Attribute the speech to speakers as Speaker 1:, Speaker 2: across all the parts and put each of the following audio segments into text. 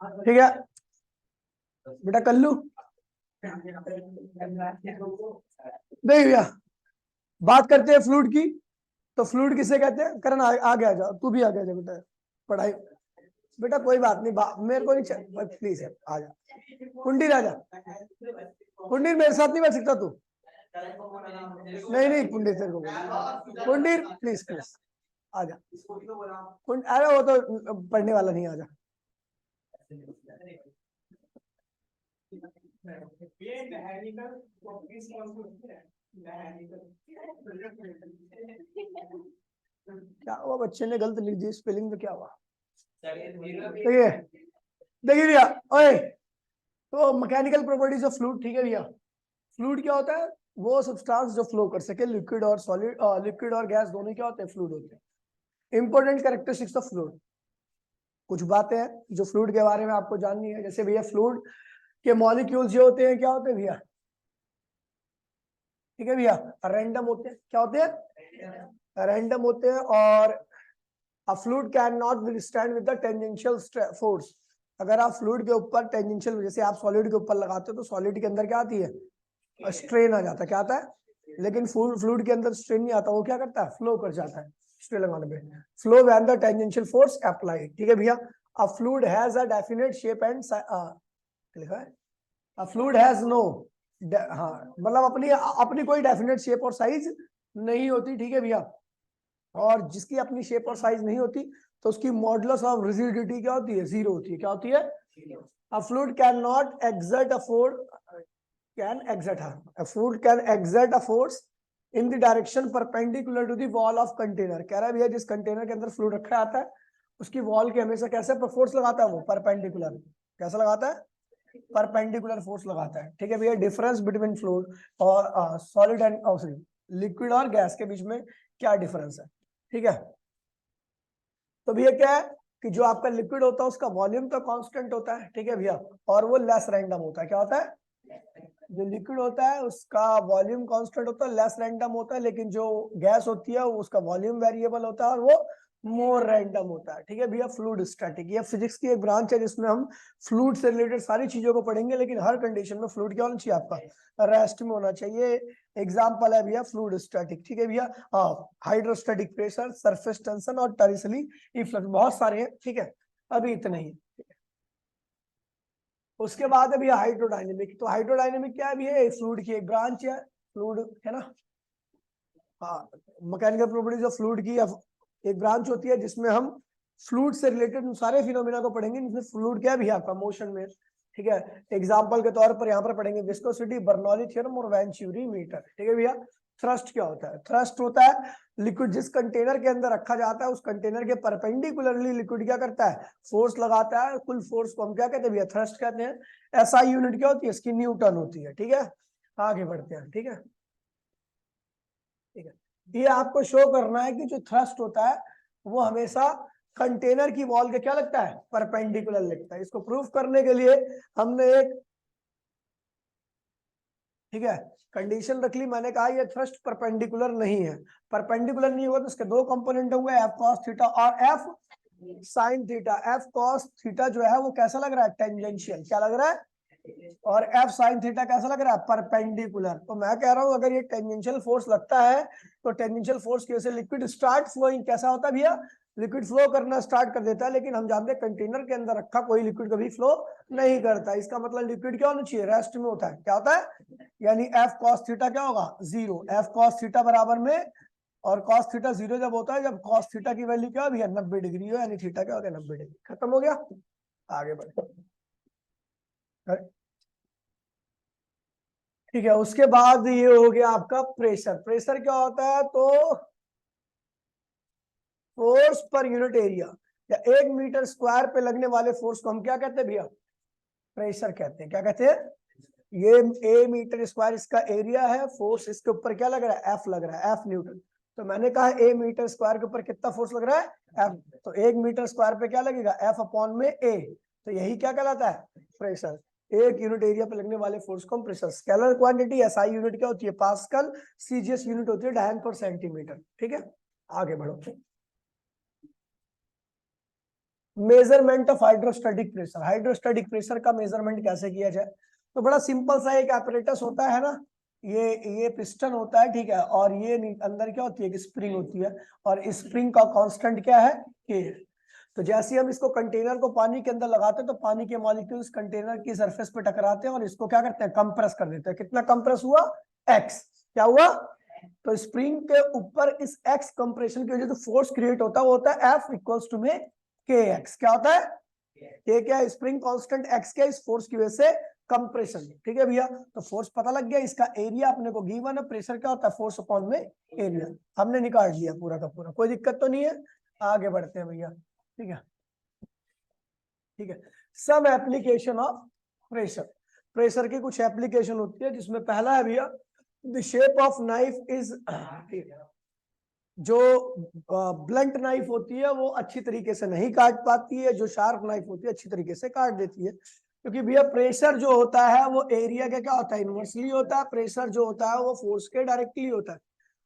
Speaker 1: ठीक है बेटा, कर लू। नहीं भैया, बात करते हैं फ्लूइड की। तो फ्लूइड किसे कहते हैं? करण आगे आ जाओ, तू भी आगे आ जा बेटा, पढ़ाई। बेटा कोई बात नहीं, मेरे को नहीं, प्लीज है, आ जा। कुंडी आ जा, कुंडी मेरे साथ नहीं बैठ सकता तू। नहीं नहीं कुंडी तेरे को, कुंडी प्लीज प्लीज आ जा। अरे वो तो पढ़ने वाला नहीं, आ जा। क्या हुआ, बच्चे ने गलत लिख दी स्पेलिंग में, क्या हुआ? देखिए देखिए भैया, ओए, तो मैकेनिकल प्रॉपर्टीज ऑफ फ्लूइड, ठीक है भैया। फ्लूइड क्या होता है? वो सब्सटेंस जो फ्लो कर सके, लिक्विड और सॉलिड, लिक्विड और गैस दोनों क्या होते हैं? फ्लूइड होते हैं। इंपॉर्टेंट कैरेक्टरिस्टिक्स ऑफ फ्लूइड, कुछ बातें हैं जो फ्लूइड के बारे में आपको जाननी है। जैसे भैया फ्लूइड के मॉलिक्यूल्स जो होते हैं क्या होते हैं भैया? ठीक है भैया, रैंडम होते हैं। क्या होते हैं? रैंडम होते हैं। और a fluid cannot withstand with the tangential force। अगर आप फ्लूइड के ऊपर टेंजेंशियल, जैसे आप सॉलिड के ऊपर लगाते हो तो सॉलिड के अंदर क्या आती है? स्ट्रेन आ जाता है। क्या आता है? लेकिन फ्लूइड के अंदर स्ट्रेन नहीं आता, वो क्या करता है? फ्लो कर जाता है स्ट्रेन लगाने पे। Flow when the tangential force applied. ठीक है भैया। अ fluid has a definite shape and लिखा है, अ फ्लूइड हैज नो, हाँ मतलब अपनी अपनी कोई डेफिनेट शेप और साइज नहीं होती। ठीक है भैया। और जिसकी अपनी शेप और साइज नहीं होती तो उसकी मॉडुलस ऑफ रिजिडिटी क्या होती है? जीरो होती है। क्या होती है? A fluid can not exert a force, can exert, a fluid can exert a force in the direction perpendicular to the wall of container. कह रहा है भैया जिस कंटेनर के अंदर फ्लूइड रखा आता है उसकी वॉल के हमेशा कैसे फोर्स लगाता है? वो परपेंडिकुलर। कैसा लगाता है? परपेंडिकुलर फोर्स लगाता है। ठीक है भैया। डिफरेंस बिटवीन फ्लूइड और सॉलिड एंड लिक्विड और गैस के बीच में क्या डिफरेंस है? ठीक है। तो भैया क्या है कि जो आपका लिक्विड होता है उसका वॉल्यूम तो कांस्टेंट होता है। ठीक है भैया। और वो लेस रैंडम होता है। क्या होता है? जो लिक्विड होता है उसका वॉल्यूम कांस्टेंट होता है, लेस रैंडम होता है। लेकिन जो गैस होती है उसका वॉल्यूम वेरिएबल होता है और वो मोर रैंडम होता है। ठीक है भैया। फ्लूइड स्टैटिक, ये फिजिक्स की एक ब्रांच है जिसमें हम फ्लूइड से रिलेटेड सारी चीजों को पढ़ेंगे। लेकिन हर कंडीशन में फ्लूइड क्या होना चाहिए? आपका रेस्ट में होना चाहिए। एग्जाम्पल है भैया फ्लूइड स्टैटिक। ठीक है भैया। हाँ, हाइड्रोस्टैटिक प्रेशर, सरफेस टेंशन और टेरिसली इफ्लक्स, बहुत सारे हैं। ठीक है, अभी इतने ही। उसके बाद है भैया हाइड्रोडायनेमिक। तो हाइड्रोडायनेमिक क्या है भैया? फ्लूइड की एक ब्रांच है, फ्लूइड है ना। हाँ, मैकेनिकल प्रॉपर्टीज ऑफ फ्लूइड की एक ब्रांच होती है जिसमें हम फ्लूइड से रिलेटेड सारे फिनोमिना को पढ़ेंगे जिसमें फ्लूइड क्या है भैया? आपका मोशन में। ठीक है। एग्जांपल के तौर पर यहाँ पर पढ़ेंगे विस्कोसिटी, बर्नौली थ्योरम और वेंचुरी मीटर। ठीक है भैया। थ्रस्ट क्या होता है? थ्रस्ट होता है लिक्विड जिस कंटेनर के अंदर रखा जाता है उस कंटेनर के परपेंडिकुलरली लिक्विड क्या करता है? फोर्स लगाता है। कुल फोर्स को हम क्या कहते हैं भैया? थ्रस्ट कहते हैं। एसआई यूनिट क्या होती है इसकी? न्यूटन होती है। ठीक है, आगे बढ़ते हैं। ठीक है, ठीक है। ये आपको शो करना है कि जो थ्रस्ट होता है वो हमेशा कंटेनर की वॉल के क्या लगता है? परपेंडिकुलर लगता है। इसको प्रूफ करने के लिए हमने एक, ठीक है, कंडीशन रख ली। मैंने कहा ये थ्रस्ट परपेंडिकुलर नहीं है। परपेंडिकुलर नहीं होगा तो इसके दो कंपोनेंट होंगे, एफ कॉस थीटा और F sine theta. F cos theta जो है वो कैसा लग रहा है? टेंजेंशियल। क्या लग रहा है? और एफ साइन थीटा कैसा लग रहा है? परपेंडिकुलर। तो मैं कह रहा हूं अगर ये टेंजेंशियल फोर्स लगता है तो टेंजेंशियल फोर्स की वजह से लिक्विड स्टार्ट फ्लोइंग। कैसा होता है भैया? लिक्विड फ्लो करना स्टार्ट कर देता है। लेकिन हम जानते हैं कंटेनर के अंदर रखा कोई लिक्विड कभी फ्लो नहीं करता। इसका मतलब लिक्विड क्या होना चाहिए? रेस्ट में होता है। क्या होता है? यानी एफ कॉस थीटा क्या होगा? जीरो। एफ कॉस थीटा बराबर में, और कॉस थीटा जीरो जब होता है जब कॉस थीटा की वैल्यू क्या है? 90 डिग्री हो, यानी थीटा क्या होता है? 90 डिग्री। खत्म हो गया, आगे बढ़े। ठीक है। उसके बाद ये हो गया आपका प्रेशर। प्रेशर क्या होता है? तो फोर्स पर यूनिट एरिया या 1 मीटर स्क्वायर पे लगने वाले फोर्स को हम क्या कहते हैं भैया? प्रेशर कहते हैं। क्या कहते हैं? ये ए मीटर स्क्वायर इसका एरिया है, फोर्स इसके ऊपर क्या लग रहा है? एफ लग रहा है, एफ न्यूटन। तो मैंने कहा ए मीटर स्क्वायर के ऊपर कितना फोर्स लग रहा है? एफ। तो 1 मीटर स्क्वायर पे क्या लगेगा? एफ अपॉन में ए। तो यही क्या कहलाता है? प्रेशर। एक यूनिट एरिया पे लगने वाले फोर्स को हम pressure. Scalar quantity SI unit क्या होती है? पास्कल। सीजीएस यूनिट होती है डायन पर सेंटीमीटर। ठीक है, आगे बढ़ो। Measurement of hydrostatic pressure, hydrostatic pressure का मेजरमेंट कैसे किया जाए? तो बड़ा सिंपल सा एक apparatus होता है ना, ये पिस्टन होता है, ठीक है, और ये अंदर क्या होती है कि स्प्रिंग होती है, और स्प्रिंग का कांस्टेंट क्या है, के। तो जैसे ही हम इसको कंटेनर को पानी के अंदर लगाते हैं तो पानी के मॉलिक्यूल्स कंटेनर की सरफेस पे टकराते हैं और इसको क्या करते हैं, कंप्रेस कर देते हैं। कितना कंप्रेस हुआ, x। क्या हुआ, तो स्प्रिंग के ऊपर इस x कंप्रेशन की वजह से फोर्स क्रिएट होता है, वो होता है F इक्वल्स टू में kx। क्या होता है, ये क्या है, स्प्रिंग कांस्टेंट x के इस फोर्स की वजह से कंप्रेशन। ठीक है भैया, तो फोर्स पता लग गया, इसका एरिया अपने को गिवन है, प्रेशर क्या होता है, फोर्स अपॉन में एरिया, हमने निकाल लिया पूरा का पूरा, कोई दिक्कत तो नहीं है। आगे बढ़ते हैं भैया, ठीक है, ठीक है। Some application of pressure, pressure की कुछ एप्लीकेशन होती है, जिसमें पहला है भैया, the shape of knife is, जो ब्लंट नाइफ होती है वो अच्छी तरीके से नहीं काट पाती है, जो शार्प नाइफ होती है अच्छी तरीके से काट देती है। क्योंकि भैया प्रेशर जो होता है वो एरिया का क्या होता है, इनवर्सली होता है, प्रेशर जो होता है वो फोर्स के डायरेक्टली होता है।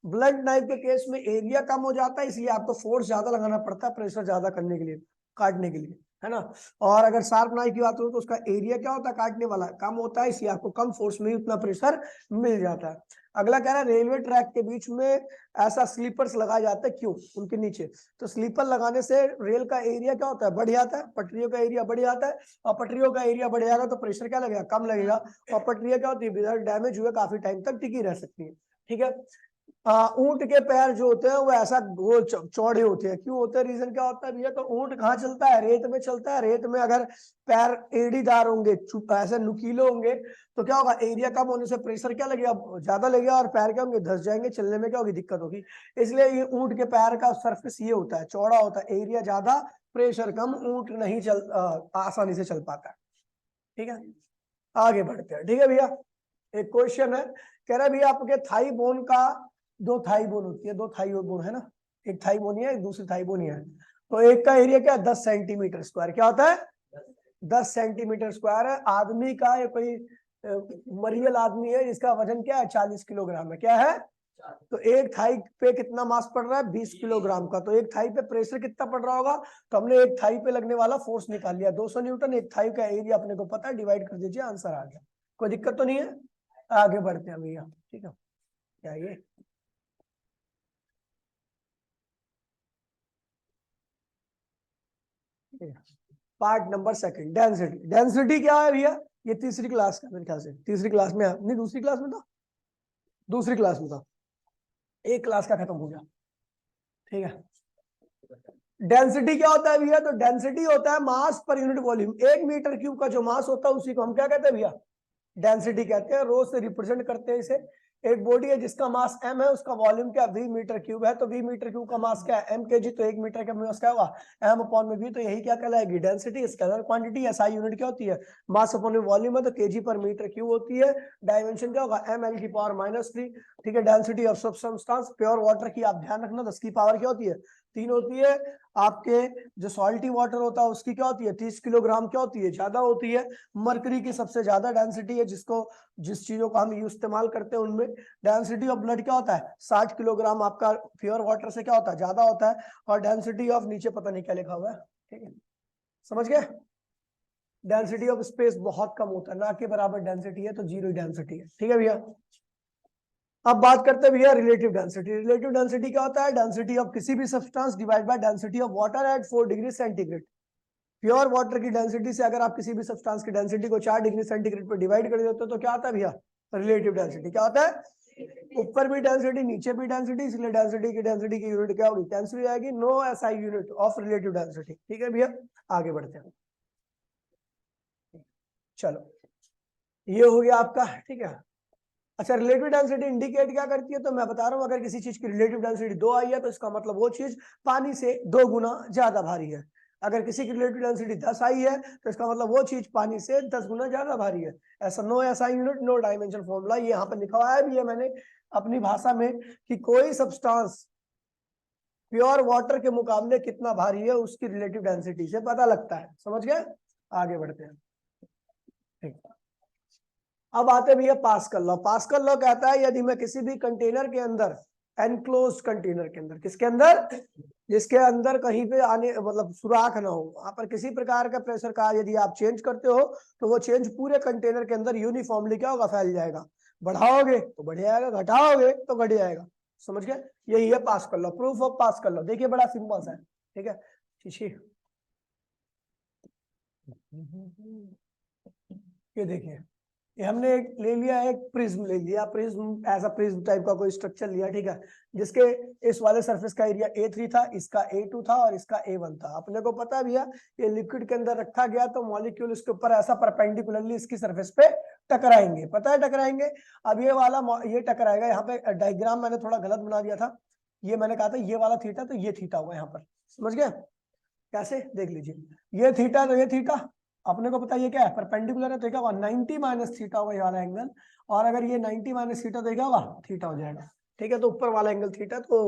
Speaker 1: ब्लंट नाइफ के केस में एरिया कम हो जाता है, इसलिए आपको फोर्स ज्यादा लगाना पड़ता है प्रेशर ज्यादा करने के लिए, काटने के लिए, है ना। और अगर शार्प नाइफ की बात हो तो उसका एरिया क्या होता है, काटने वाला कम होता है, इसलिए आपको कम फोर्स में ही उतना प्रेशर मिल जाता है। अगला कह रहा है, रेलवे ट्रैक के बीच में ऐसा स्लीपर्स लगाए जाते हैं, क्यों, उनके नीचे। तो स्लीपर लगाने से रेल का एरिया क्या होता है, बढ़ जाता है, पटरियों का एरिया बढ़ जाता है, और पटरियों का एरिया बढ़ जाएगा तो प्रेशर क्या लगेगा, कम लगेगा, और पटरियां क्या होती है, बिना डैमेज हुए काफी टाइम तक टिकी रह सकती है। ठीक है, ऊंट के पैर जो होते हैं वो ऐसा गोल चौड़े होते हैं, क्यों होते हैं, रीजन क्या होता है भैया, तो ऊंट कहाँ चलता है, रेत में चलता है, रेत में अगर पैर एड़ीदार होंगे, ऐसे नुकीले होंगे, तो क्या होगा, एरिया कम होने से प्रेशर क्या लगेगा, ज्यादा लगेगा, और पैर क्या होंगे, धस जाएंगे, चलने में क्या होगी, दिक्कत होगी। इसलिए ये ऊंट के पैर का सरफेस ये होता है, चौड़ा होता है, एरिया ज्यादा प्रेशर कम, ऊंट नहीं आसानी से चल पाता है। ठीक है, आगे बढ़ते हैं। ठीक है भैया, एक क्वेश्चन है, कह रहा है भैया आपके थाई बोन का, दो थाई बोन होती है, दो थाई बोन है ना, एक थाई बोन है, एक दूसरी थाई बोन है, तो एक का एरिया क्या है, 10 सेंटीमीटर स्क्वायर, क्या होता है, 10 सेंटीमीटर स्क्वायर है। आदमी का, ये कोई मरियल आदमी है, इसका वजन क्या है, 40 किलोग्राम है, क्या है, तो एक थाई पे कितना मास पड़ रहा है, 20 किलोग्राम का, तो एक थाई पे प्रेशर कितना पड़ रहा होगा, तो हमने एक थाई पे लगने वाला फोर्स निकाल लिया, 200 न्यूटन। एक थाई का एरिया अपने को पता है, डिवाइड कर दीजिए, आंसर आ गया, कोई दिक्कत तो नहीं है। आगे बढ़ते हैं भैया, ठीक है, क्या ये part number second, density. Density क्या है भैया, ये तीसरी क्लास का, मेरे ख्याल से तीसरी क्लास में, नहीं दूसरी क्लास में था, दूसरी क्लास में था, एक क्लास का खत्म हो गया। ठीक है, डेंसिटी क्या होता है भैया, तो डेंसिटी होता है मास per unit volume. 1 metre cube का जो मास होता है उसी को हम क्या कहते हैं भैया, डेंसिटी कहते हैं, रो से रिप्रेजेंट करते हैं इसे। एक बॉडी है जिसका मास m है, उसका वॉल्यूम क्या, v मीटर क्यूब है, तो v मीटर क्यूब का मास क्या है, m kg, तो 1 मीटर का मास क्या होगा, m अपॉन में v, तो यही क्या कहलाएगी, density. Scalar quantity, SI unit क्या होती है, मास अपॉन में वॉल्यूम है, तो kg पर मीटर क्यूब होती है। डायमेंशन क्या होगा, ml की पावर -3। ठीक है, density of substance, pure water की आप ध्यान रखना, 10 की पावर क्या होती है, 3 होती है। आपके जो सॉल्टी वाटर होता है उसकी क्या होती है, 30 किलोग्राम क्या होती है, ज्यादा होती है। मरकरी की सबसे ज्यादा डेंसिटी है, जिसको जिस चीजों का हम इस्तेमाल करते हैं उनमें। डेंसिटी ऑफ ब्लड क्या होता है, 60 किलोग्राम आपका प्योर वाटर से क्या होता है, ज्यादा होता है। और डेंसिटी ऑफ, नीचे पता नहीं क्या लिखा हुआ है, ठीक है, समझ गए। डेंसिटी ऑफ स्पेस बहुत कम होता है, ना के बराबर डेंसिटी है, तो जीरो डेंसिटी है। ठीक है भैया, अब बात करते हैं भैया रिलेटिव डेंसिटी। रिलेटिव डेंसिटी क्या होता है, डेंसिटी ऑफ किसी भी substance divide by density of water at 4 degree centigrade. Pure water की डेंसिटी से अगर आप किसी भी सब्सटेंस की डेंसिटी को 4 डिग्री सेंटीग्रेड पर डिवाइड कर देते हो तो क्या आता है भैया, रिलेटिव डेंसिटी। क्या होता है, ऊपर भी डेंसिटी नीचे भी डेंसिटी, इसलिए डेंसिटी की यूनिट क्या होगी, कैंसिल हो जाएगी, no SI unit of relative density. ठीक है भैया, आगे बढ़ते हैं, चलो ये हो गया आपका। ठीक है, अच्छा, रिलेटिव डेंसिटी इंडिकेट क्या करती है, तो मैं बता रहा हूं, अगर किसी चीज की रिलेटिव डेंसिटी 2 आई है तो इसका मतलब वो चीज पानी से 2 गुना ज्यादा भारी है। अगर किसी की रिलेटिव डेंसिटी 10 आई है तो इसका मतलब वो चीज पानी से 10 गुना ज्यादा भारी है। ऐसा no SI unit, no dimension formula, ये यहाँ पर लिखा हुआ है भी है मैंने अपनी भाषा में, कि कोई सब्सटेंस प्योर वाटर के मुकाबले कितना भारी है उसकी रिलेटिव डेंसिटी से पता लगता है। समझ गए, आगे बढ़ते हैं। ठीक, अब आते भैया पास्कल लॉ। पास्कल लॉ कहता है यदि मैं किसी भी कंटेनर के अंदर, एनक्लोज कंटेनर के अंदर, किसके अंदर, जिसके अंदर कहीं पे आने मतलब सुराख ना हो, वहां पर किसी प्रकार का प्रेशर का यदि आप चेंज करते हो तो वो चेंज पूरे कंटेनर के अंदर यूनिफॉर्मली क्या होगा, फैल जाएगा। बढ़ाओगे तो बढ़ जाएगा, घटाओगे तो घट जाएगा। समझ गए? यही है pascal law, proof of pascal law. देखिए बड़ा सिंपल सा है, ठीक है। ये देखिए, ये हमने एक ले लिया, एक प्रिज्म ले लिया, प्रिज्म ऐसा प्रिज्म टाइप का कोई स्ट्रक्चर लिया, ठीक है, जिसके इस वाले सरफेस का एरिया A3 था, इसका A2 था और इसका A1 था। अपने को पता भी है ये लिक्विड के अंदर रखा गया तो मॉलिक्यूल इसके ऊपर ऐसा परपेंडिकुलरली इसकी सरफेस पे टकराएंगे, पता है टकराएंगे। अब ये वाला ये टकराएगा, यहाँ पे डायग्राम मैंने थोड़ा गलत बना दिया था, ये मैंने कहा था ये वाला थीटा, तो ये थीटा हुआ यहाँ पर, समझ गए कैसे, देख लीजिए, ये थीटा तो ये थीटा, अपने को पता ये क्या है, परपेंडिकुलर है तो क्या होगा 90 माइनस थीटा होगा ये वाला एंगल, और अगर ये 90 माइनस थीटा तो क्या होगा, थीटा हो जाएगा, ठीक है। तो ऊपर वाला एंगल थीटा तो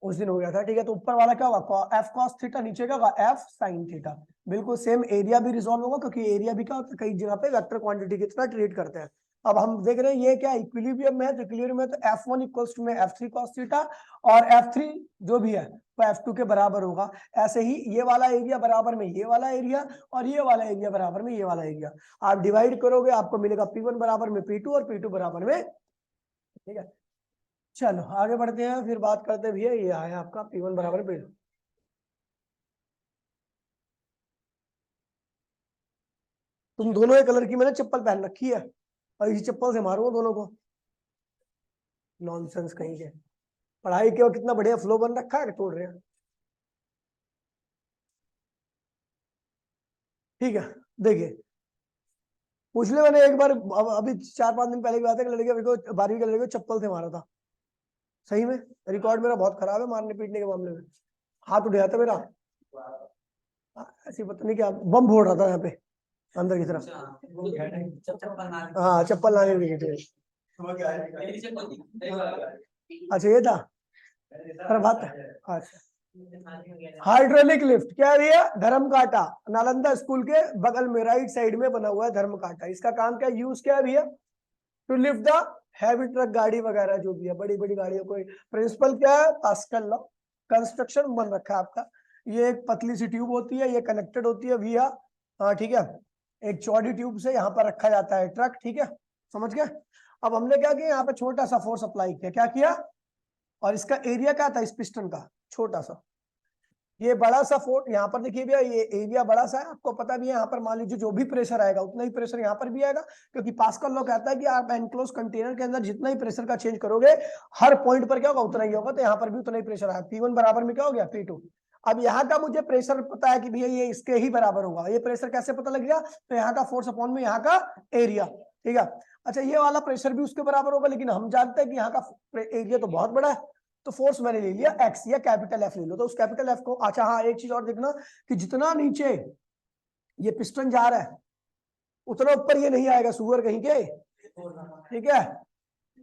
Speaker 1: उस दिन हो गया था, ठीक है। तो ऊपर वाला क्या होगा, एफ कॉस थीटा, नीचे क्या होगा एफ साइन थीटा। बिल्कुल सेम एरिया भी रिजॉल्व होगा, क्योंकि एरिया भी क्या होता है कई जगह पे वेक्टर क्वांटिटी की तरह ट्रीट करते हैं। अब हम देख रहे हैं ये क्या इक्विलिब्रियम में है, तो इक्विलिब्रियम में तो F1 इक्वल्स टू में F3 cos थीटा, और F3 जो भी है वो F2 के बराबर होगा। ऐसे ही ये वाला एरिया बराबर में ये वाला एरिया, और ये वाला एरिया बराबर में ये वाला एरिया। आप डिवाइड करोगे आपको मिलेगा P1 बराबर में P2 और P2 बराबर में, ठीक है। चलो आगे बढ़ते हैं, फिर बात करते हैं भैया, ये आया आपका P1 बराबर P2। तुम दोनों एक कलर की मैंने चप्पल पहन रखी है और इसी चप्पल से मारूंगा दोनों को, नॉनसेंस कहीं के। पढ़ाई के कितना बढ़िया फ्लो बन रखा है, तोड़ रहे हैं, ठीक है। देखिए पूछ ले, मैंने एक बार अभी 4-5 दिन पहले की बात है कि लड़के मेरे को 12वीं के लड़के को चप्पल से मारा था, सही में। रिकॉर्ड मेरा बहुत खराब है मारने पीटने के मामले में, हाथ उठ गया था मेरा, ऐसी पता नहीं क्या बम फोड़ रहा था यहाँ पे अंदर की तरफ। हाँ चप्पल लाने के लिए, अच्छा ये था प्रभात, अच्छा। हाइड्रोलिक लिफ्ट क्या भैया, धर्म कांटा, नालंदा स्कूल के बगल में राइट साइड में बना हुआ है धर्म कांटा। इसका काम क्या, यूज क्या है भैया, to lift the heavy truck, गाड़ी वगैरह जो भी है, बड़ी बड़ी गाड़ियों को। प्रिंसिपल क्या है, पास्कल लॉ। कंस्ट्रक्शन बन रखा है आपका, ये एक पतली सी ट्यूब होती है, ये कनेक्टेड होती है विया, हाँ ठीक है, एक चौड़ी ट्यूब से यहाँ पर रखा जाता है ट्रक, ठीक है, समझ गए। अब हमने क्या किया, यहाँ पे छोटा सा फोर्स अप्लाई किया, क्या किया, और इसका एरिया क्या था इस पिस्टन का, छोटा सा। ये बड़ा सा फोर्स यहाँ पर देखिए भैया, ये एरिया बड़ा सा है, आपको पता भी है, यहाँ पर मान लीजिए जो भी प्रेशर आएगा उतना ही प्रेशर यहाँ पर भी आएगा, क्योंकि पास्कल लॉ कहता है कि आप एनक्लोज कंटेनर के अंदर जितना ही प्रेशर का चेंज करोगे हर पॉइंट पर क्या होगा, उतना ही होगा। तो यहाँ पर भी उतना ही प्रेशर आया, P1 बराबर में क्या हो गया, P2। अब यहाँ का मुझे प्रेशर पता है कि भैया ये इसके ही बराबर होगा, ये प्रेशर कैसे पता लग गया, तो यहाँ का फोर्स अपॉन में यहाँ का एरिया, ठीक है। अच्छा ये वाला प्रेशर भी उसके बराबर होगा, लेकिन हम जानते हैं कि यहाँ का एरिया तो बहुत बड़ा है, तो फोर्स मैंने ले लिया एक्स या कैपिटल एफ ले लो। तो उस कैपिटल एफ को, अच्छा हाँ एक चीज और देखना कि जितना नीचे ये पिस्टन जा रहा है उतना ऊपर ये नहीं आएगा, सुअर कहीं के, ठीक है।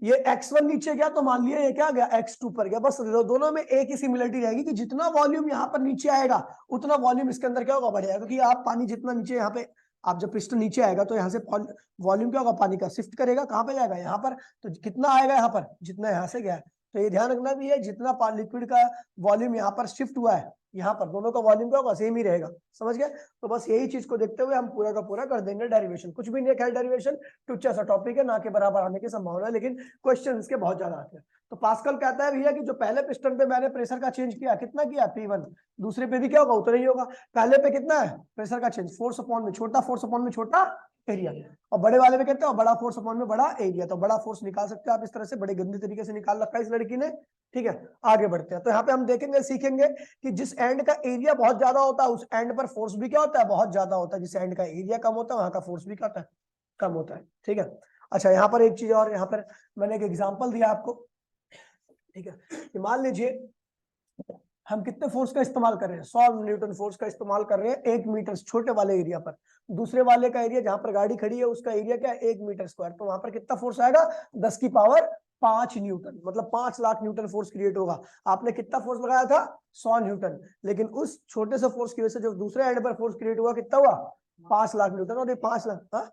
Speaker 1: ये x1 नीचे गया तो मान लिया ये क्या गया, x2 पर गया, बस दोनों में एक ही सिमिलरिटी रहेगी कि जितना वॉल्यूम यहाँ पर नीचे आएगा उतना वॉल्यूम इसके अंदर क्या होगा, बढ़ेगा। क्योंकि आप पानी जितना नीचे यहाँ पे, आप जब पिस्टन नीचे आएगा तो यहाँ से वॉल्यूम क्या होगा, पानी का शिफ्ट करेगा, कहाँ पे जाएगा, यहाँ पर। तो कितना आएगा यहाँ पर, जितना यहाँ से गया है। तो ये ध्यान रखना भी है, जितना लिक्विड का वॉल्यूम यहाँ पर शिफ्ट हुआ है, यहाँ पर दोनों का वॉल्यूम क्या होगा, सेम ही रहेगा, समझ गए। तो बस यही चीज को देखते हुए हम पूरा का पूरा कर देंगे डेरिवेशन। कुछ भी नहीं है डेरिवेशन, टुच्चा सा टॉपिक है, ना के बराबर आने की संभावना है, लेकिन क्वेश्चन इसके बहुत ज्यादा आते हैं। तो पास्कल कहता है भैया कि जो पहले पिस्टन पे मैंने प्रेशर का चेंज किया, कितना किया, P1, दूसरे पे भी क्या होगा, उतना ही होगा। पहले पे कितना है प्रेशर का चेंज, फोर्स अपॉन में छोटा, फोर्स अपॉन में छोटा एरिया, और बड़े वाले में कहते हैं बड़ा फोर्स अपॉन में बड़ा एरिया। तो बड़ा फोर्स निकाल सकते हो आप इस तरह से, बड़े गंदे तरीके से निकाल रखा है इस लड़की ने, ठीक है। आगे बढ़ते हैं, तो यहाँ पे हम देखेंगे, सीखेंगे कि जिस एंड का एरिया बहुत ज्यादा होता है उस एंड पर फोर्स भी क्या होता है, बहुत ज्यादा होता है। जिस एंड का एरिया कम होता है वहां का फोर्स भी क्या होता है, कम होता है, ठीक है। अच्छा यहाँ पर एक चीज और, यहाँ पर मैंने एक एग्जांपल दिया आपको, ठीक है। मान लीजिए हम कितने फोर्स का इस्तेमाल कर रहे हैं, 100 न्यूटन फोर्स का इस्तेमाल कर रहे हैं 1 मीटर छोटे वाले एरिया पर। दूसरे वाले का एरिया जहां पर गाड़ी खड़ी है उसका एरिया क्या है, 1 मीटर स्क्वायर। तो वहां पर कितना फोर्स आएगा, 10 की पावर 5 न्यूटन, मतलब 5 लाख न्यूटन फोर्स क्रिएट होगा। आपने कितना फोर्स लगाया था, 100 न्यूटन, लेकिन उस छोटे से फोर्स की वजह से जो दूसरे एंड पर फोर्स क्रिएट हुआ कितना हुआ, 5 लाख न्यूटन। और ये 5 लाख, हाँ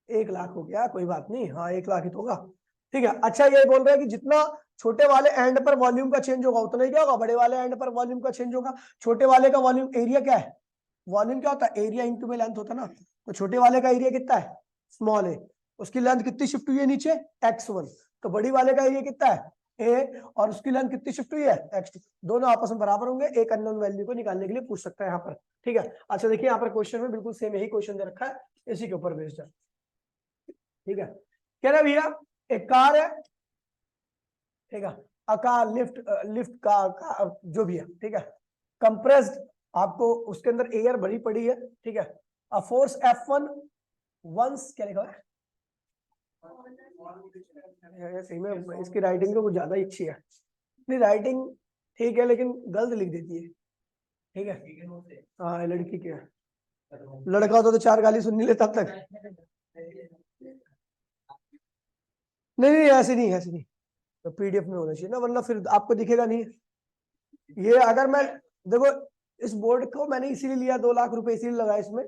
Speaker 1: 1 लाख हो गया, कोई बात नहीं, हाँ 1 लाख ही तो होगा, ठीक है। अच्छा ये बोल रहे हैं कि जितना छोटे वाले एंड पर वॉल्यूम का चेंज होगा उतना ही क्या होगा, बड़े वाले एंड पर वॉल्यूम का चेंज होगा। छोटे वाले का वॉल्यूम एरिया क्या है, वॉल्यूम क्या होता है, एरिया इंटू में लेंथ होता है ना। तो छोटे वाले का एरिया कितना है, स्मॉल है, उसकी लेंथ कितनी शिफ्ट हुई है नीचे, x1। तो बड़ी वाले का एरिया कितना है, a, और उसकी लेंथ कितनी शिफ्ट हुई है, x2। दोनों आपस में बराबर होंगे, एक अननोन वैल्यू को निकालने के लिए पूछ सकता है यहाँ पर। ठीक है, अच्छा देखिए यहाँ पर क्वेश्चन में बिल्कुल सेम यही क्वेश्चन दे रखा है, इसी के ऊपर बेस्ड है। ठीक है, कह रहा भैया एक कार है, ठीक है, कार लिफ्ट लिफ्ट का जो भी है, ठीक है, कंप्रेस्ड, आपको उसके अंदर एयर भरी पड़ी है, ठीक है, अ फोर्स F1 वंस, क्या लिखा है सही में, इसकी राइटिंग तो कुछ ज्यादा ही अच्छी है, नहीं राइटिंग ठीक है लेकिन गलत लिख देती है। ठीक है, हाँ लड़की क्या है, लड़का होता तो 4 गाली सुन नहीं लेता तब तक। नहीं नहीं ऐसे नहीं, ऐसे नहीं, तो पीडीएफ में होना चाहिए ना, वरना फिर आपको दिखेगा नहीं। ये अगर मैं देखो, इस बोर्ड को मैंने इसीलिए लिया, 2 लाख रुपए इसीलिए लगा इसमें,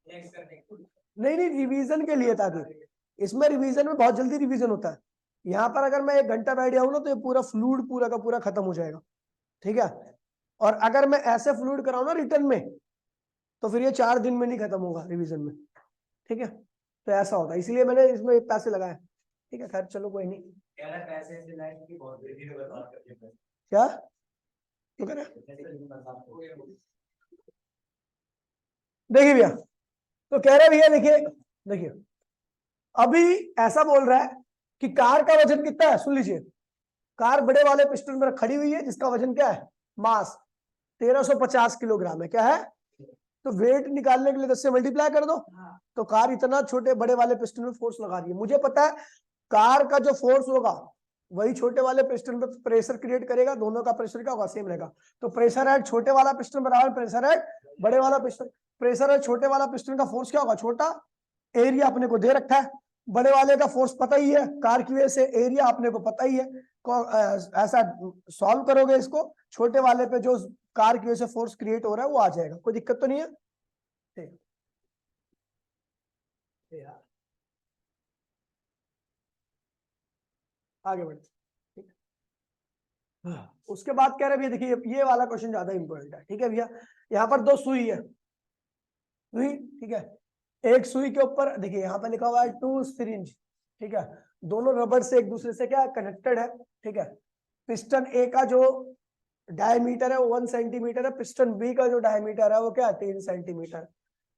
Speaker 1: नहीं नहीं रिवीजन के लिए, ताकि इसमें रिवीजन में बहुत जल्दी रिवीजन होता है। यहाँ पर अगर मैं 1 घंटा बैठ जाऊँ ना तो ये पूरा फ्लूइड पूरा का पूरा खत्म हो जाएगा। ठीक है, और अगर मैं ऐसे फ्लूइड कराऊं ना रिटर्न में, तो फिर ये 4 दिन में नहीं खत्म होगा रिवीजन में। ठीक है, तो ऐसा होता है, इसलिए मैंने इसमें पैसे लगाए। ठीक है, खैर चलो कोई नहीं। क्या तो कह रहे, देखिए भैया, तो कह रहे भैया देखिए, देखिए अभी ऐसा बोल रहा है कि कार का वजन कितना है, सुन लीजिए, कार बड़े वाले पिस्टन पर खड़ी हुई है जिसका वजन क्या है, मास 1350 किलोग्राम है, क्या है, तो वेट निकालने के लिए 10 से मल्टीप्लाई कर दो। तो कार इतना छोटे बड़े वाले पिस्टन में फोर्स लगा रही है, मुझे पता है कार का जो फोर्स होगा वही छोटे वाले पिस्टन पे प्रेशर क्रिएट करेगा, दोनों का प्रेशर क्या होगा, सेम रहेगा। तो प्रेशर है छोटे वाला पिस्टन बराबर प्रेशर है बड़े वाला पिस्टन, प्रेशर है छोटे वाला पिस्टन का फोर्स क्या होगा, छोटा, एरिया अपने को दे रखा है, बड़े वाले का फोर्स पता ही है कार की वजह से, एरिया अपने को पता ही है। ऐसा सॉल्व करोगे इसको, छोटे वाले पे जो कार की वजह से फोर्स क्रिएट हो रहा है वो आ जाएगा, कोई दिक्कत तो नहीं है। ठीक है, आगे बढ़ते। उसके बाद कह रहे भैया देखिए ये वाला क्वेश्चन ज्यादा इंपॉर्टेंट है। ठीक है भैया, यहाँ पर 2 सुई है, सुई, ठीक है, एक सुई के ऊपर देखिए यहाँ पे लिखा हुआ है 2 सिरिंज। ठीक है, दोनों रबड़ से एक दूसरे से क्या कनेक्टेड है। ठीक है, पिस्टन ए का जो डायमीटर है वो 1 सेंटीमीटर है, पिस्टन बी का जो डायमीटर है वो क्या है 3 सेंटीमीटर।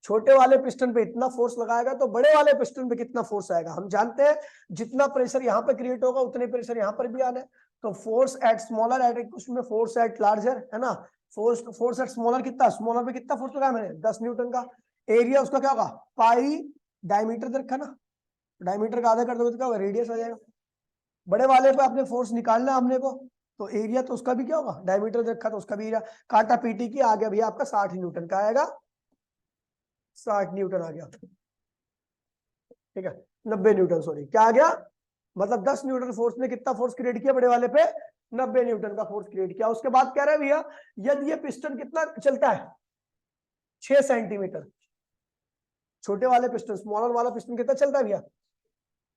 Speaker 1: छोटे वाले पिस्टन पे इतना फोर्स लगाएगा तो बड़े वाले पिस्टन पे कितना फोर्स आएगा, हम जानते हैं जितना प्रेशर यहाँ पे क्रिएट होगा उतने प्रेशर यहाँ पर भी आना है। तो फोर्स एट स्मॉलर एट उसमें फोर्स एट लार्जर है ना, फोर्स एट स्मॉलर कितना, स्मॉलर पे कितना फोर्स लगाया मैंने 10 न्यूटन का, एरिया उसका क्या होगा पाई, डायमीटर दे रखा ना, डायमीटर का आधा कर दोगे तो क्या होगा, रेडियस आ जाएगा। बड़े वाले पे अपने फोर्स निकालना हमने को, तो एरिया तो उसका भी क्या होगा, डायमीटर दे रखा तो उसका भी एरिया, काटा पीटी की आ गया भैया आपका 60 न्यूटन का आएगा, 60 न्यूटन आ गया। ठीक है, 90 न्यूटन सॉरी, क्या आ गया, मतलब 10 न्यूटन फोर्स ने कितना फोर्स क्रिएट किया बड़े वाले पे, 90 न्यूटन का फोर्स क्रिएट किया। उसके बाद कह रहे हैं भैया यदि ये पिस्टन कितना चलता है 6 सेंटीमीटर, छोटे वाले पिस्टन स्मॉलर वाला पिस्टन कितना चलता है भैया,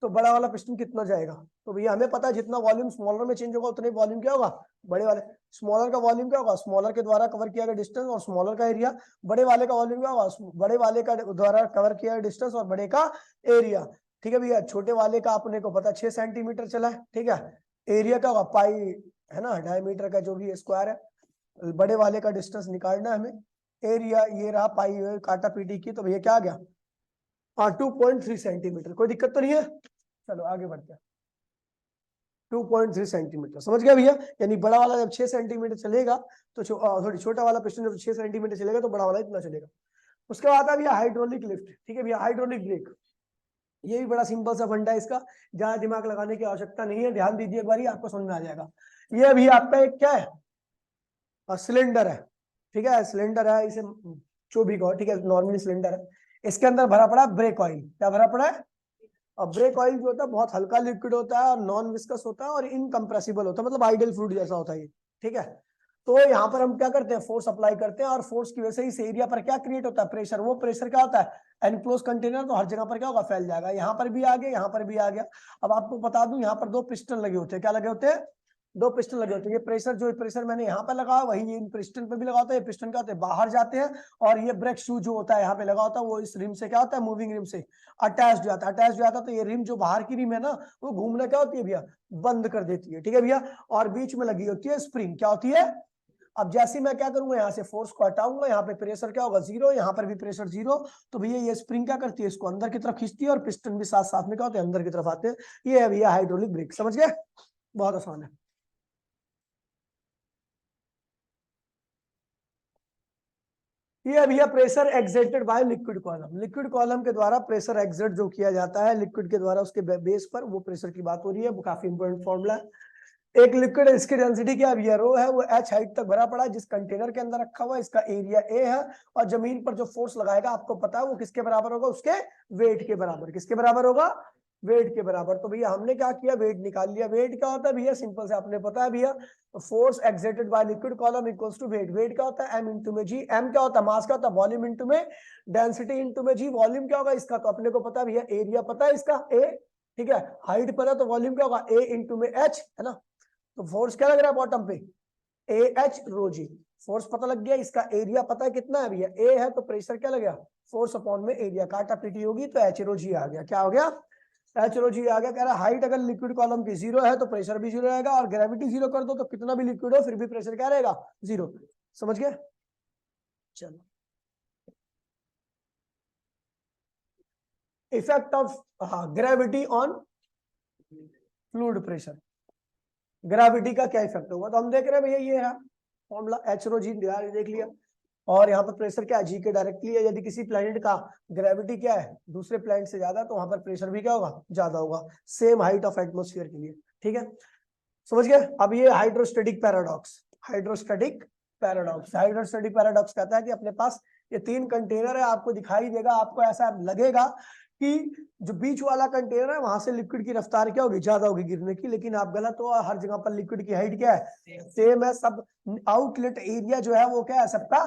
Speaker 1: तो बड़ा वाला पिस्टन कितना जाएगा। तो भैया हमें पता है जितना वॉल्यूम स्मॉलर में चेंज होगा उतने वॉल्यूम क्या होगा बड़े वाले, स्मॉलर का वॉल्यूम क्या होगा, स्मॉलर के द्वारा कवर किया गया डिस्टेंस और स्मॉलर का एरिया, बड़े वाले का वॉल्यूम क्या होगा, बड़े वाले का द्वारा कवर किया गया डिस्टेंस और बड़े का एरिया। ठीक है भैया, छोटे वाले का अपने को पता 6 सेंटीमीटर चला है। ठीक है, एरिया क्या होगा पाई है ना, डायमीटर का जो भी स्क्वायर है, बड़े वाले का डिस्टेंस निकालना है हमें, एरिया ये रहा पाई काटा पीटी की, तो भैया क्या आ गया 2.3 सेंटीमीटर, कोई दिक्कत तो नहीं है। चलो आगे बढ़ते हैं, 2.3 सेंटीमीटर समझ गया भैया, यानी बड़ा वाला जब 6 सेंटीमीटर चलेगा तो सॉरी छोटा वाला पिस्टन जब 6 सेंटीमीटर चलेगा तो बड़ा वाला इतना चलेगा। उसके बाद आ भैया हाइड्रोलिक लिफ्ट। ठीक है भैया, हाइड्रोलिक ब्रेक, ये भी बड़ा सिंपल सा फंडा है इसका, ज्यादा दिमाग लगाने की आवश्यकता नहीं है, ध्यान दीजिए एक बार आपको समझ में आ जाएगा। ये अभी आपका एक क्या है सिलेंडर है, ठीक है, सिलेंडर है, इसे जो भी कहो, ठीक है, नॉर्मली सिलेंडर है, इसके अंदर भरा पड़ा ब्रेक ऑयल, क्या भरा पड़ा है, और ब्रेक ऑयल जो होता है बहुत हल्का लिक्विड होता है और नॉन विस्कस होता है और इनकम्प्रेसिबल होता है, मतलब आइडियल फ्लूइड जैसा होता है ये। ठीक है, तो यहाँ पर हम क्या करते हैं, फोर्स अप्लाई करते हैं, और फोर्स की वजह से इस एरिया पर क्या क्रिएट होता है, प्रेशर। वो प्रेशर क्या होता है, एनक्लोज कंटेनर, तो हर जगह पर क्या होगा, फैल जाएगा। यहाँ पर भी आ गया, यहाँ पर भी आ गया। अब आपको बता दूं, यहाँ पर दो पिस्टन लगे होते हैं, क्या लगे होते हैं, दो पिस्टन लगे होते हैं। ये प्रेशर, जो प्रेशर मैंने यहाँ पर लगा वही ये इन पिस्टन पर भी लगा होता है। ये पिस्टन क्या होते हैं, बाहर जाते हैं, और ये ब्रेक शू जो होता है यहाँ पे लगा होता है, वो इस रिम से क्या होता है, मूविंग रिम से अटैच जाता है, अटैच जाता है। तो ये रिम जो बाहर की रिम है ना, वो घूमना क्या होती है भैया, बंद कर देती है, ठीक है भैया। और बीच में लगी होती है स्प्रिंग, क्या होती है। अब जैसे मैं क्या करूंगा, यहाँ से फोर्स को हटाऊंगा, यहाँ पे प्रेशर क्या होगा, जीरो, यहाँ पर भी प्रेशर जीरो। तो भैया ये स्प्रिंग क्या करती है, इसको अंदर की तरफ खींचती है, और पिस्टन भी साथ साथ में क्या होते हैं, अंदर की तरफ आते हैं। ये है भैया हाइड्रोलिक ब्रेक, समझ गए, बहुत आसान है। ये भैया pressure exerted by liquid column. Liquid column के द्वारा प्रेशर एक्सर्ट जो किया जाता है लिक्विड के द्वारा, उसके बेस पर, वो प्रेशर की बात हो रही है। वो काफी इंपॉर्टेंट फॉर्मूला है। एक लिक्विड है, इसकी डेंसिटी क्या है, रो है, वो h हाइट तक भरा पड़ा है, जिस कंटेनर के अंदर रखा हुआ है, इसका एरिया a है, और जमीन पर जो फोर्स लगाएगा आपको पता है वो किसके बराबर होगा, उसके वेट के बराबर। किसके बराबर होगा, वेट के बराबर। तो भैया हमने क्या किया, वेट निकाल लिया। वेट क्या होता है भैया, सिंपल से आपने पता है भैया, force exerted by liquid column equals to weight. Weight क्या होता है, m इंटू में g। m क्या होता है, मास क्या होता है, वॉल्यूम इंटू में डेंसिटी इंटू में g। वॉल्यूम क्या होगा इसका, तो अपने को पता है भैया, एरिया पता है इसका a, ठीक है, हाइट पता है, तो वॉल्यूम क्या होगा, a इंटू में h, है ना। तो फोर्स क्या लग रहा है बॉटम पे, A H rho ji. Force पता लग गया, इसका एरिया पता है कितना है भैया, ए है, तो प्रेशर क्या लग गया, फोर्स अपॉन में एरिया, काटा पीटी होगी तो एच रो जी आ गया। क्या हो गया, एच रो जी आ गया। कह रहा हाइट अगर लिक्विड कॉलम की जीरो है तो प्रेशर भी जीरो रहेगा, और ग्रेविटी जीरो कर दो तो कितना भी लिक्विड हो फिर भी प्रेशर क्या रहेगा, जीरो। समझ गए, चलो। Effect of gravity on fluid pressure. Gravity का क्या इफेक्ट होगा, तो हम देख रहे हैं भैया, ये है फॉर्मूला, एच रो जी देख लिया, और यहाँ पर प्रेशर क्या है, जी के डायरेक्टली है। यदि किसी प्लैनेट का ग्रेविटी क्या है, दूसरे प्लैनेट से ज्यादा, तो वहां पर प्रेशर भी क्या होगा, ज्यादा होगा, सेम हाइट ऑफ एटमोस्फियर के लिए, ठीक है, समझ गए। अब ये hydrostatic paradox, hydrostatic paradox, hydrostatic paradox कहता है कि अपने पास ये तीन कंटेनर है, आपको दिखाई देगा, आपको ऐसा लगेगा कि जो बीच वाला कंटेनर है वहां से लिक्विड की रफ्तार क्या होगी, ज्यादा होगी गिरने की, लेकिन आप गलत हो। हर जगह पर लिक्विड की हाइट क्या है, सेम है। सब आउटलेट एरिया जो है वो क्या है, सबका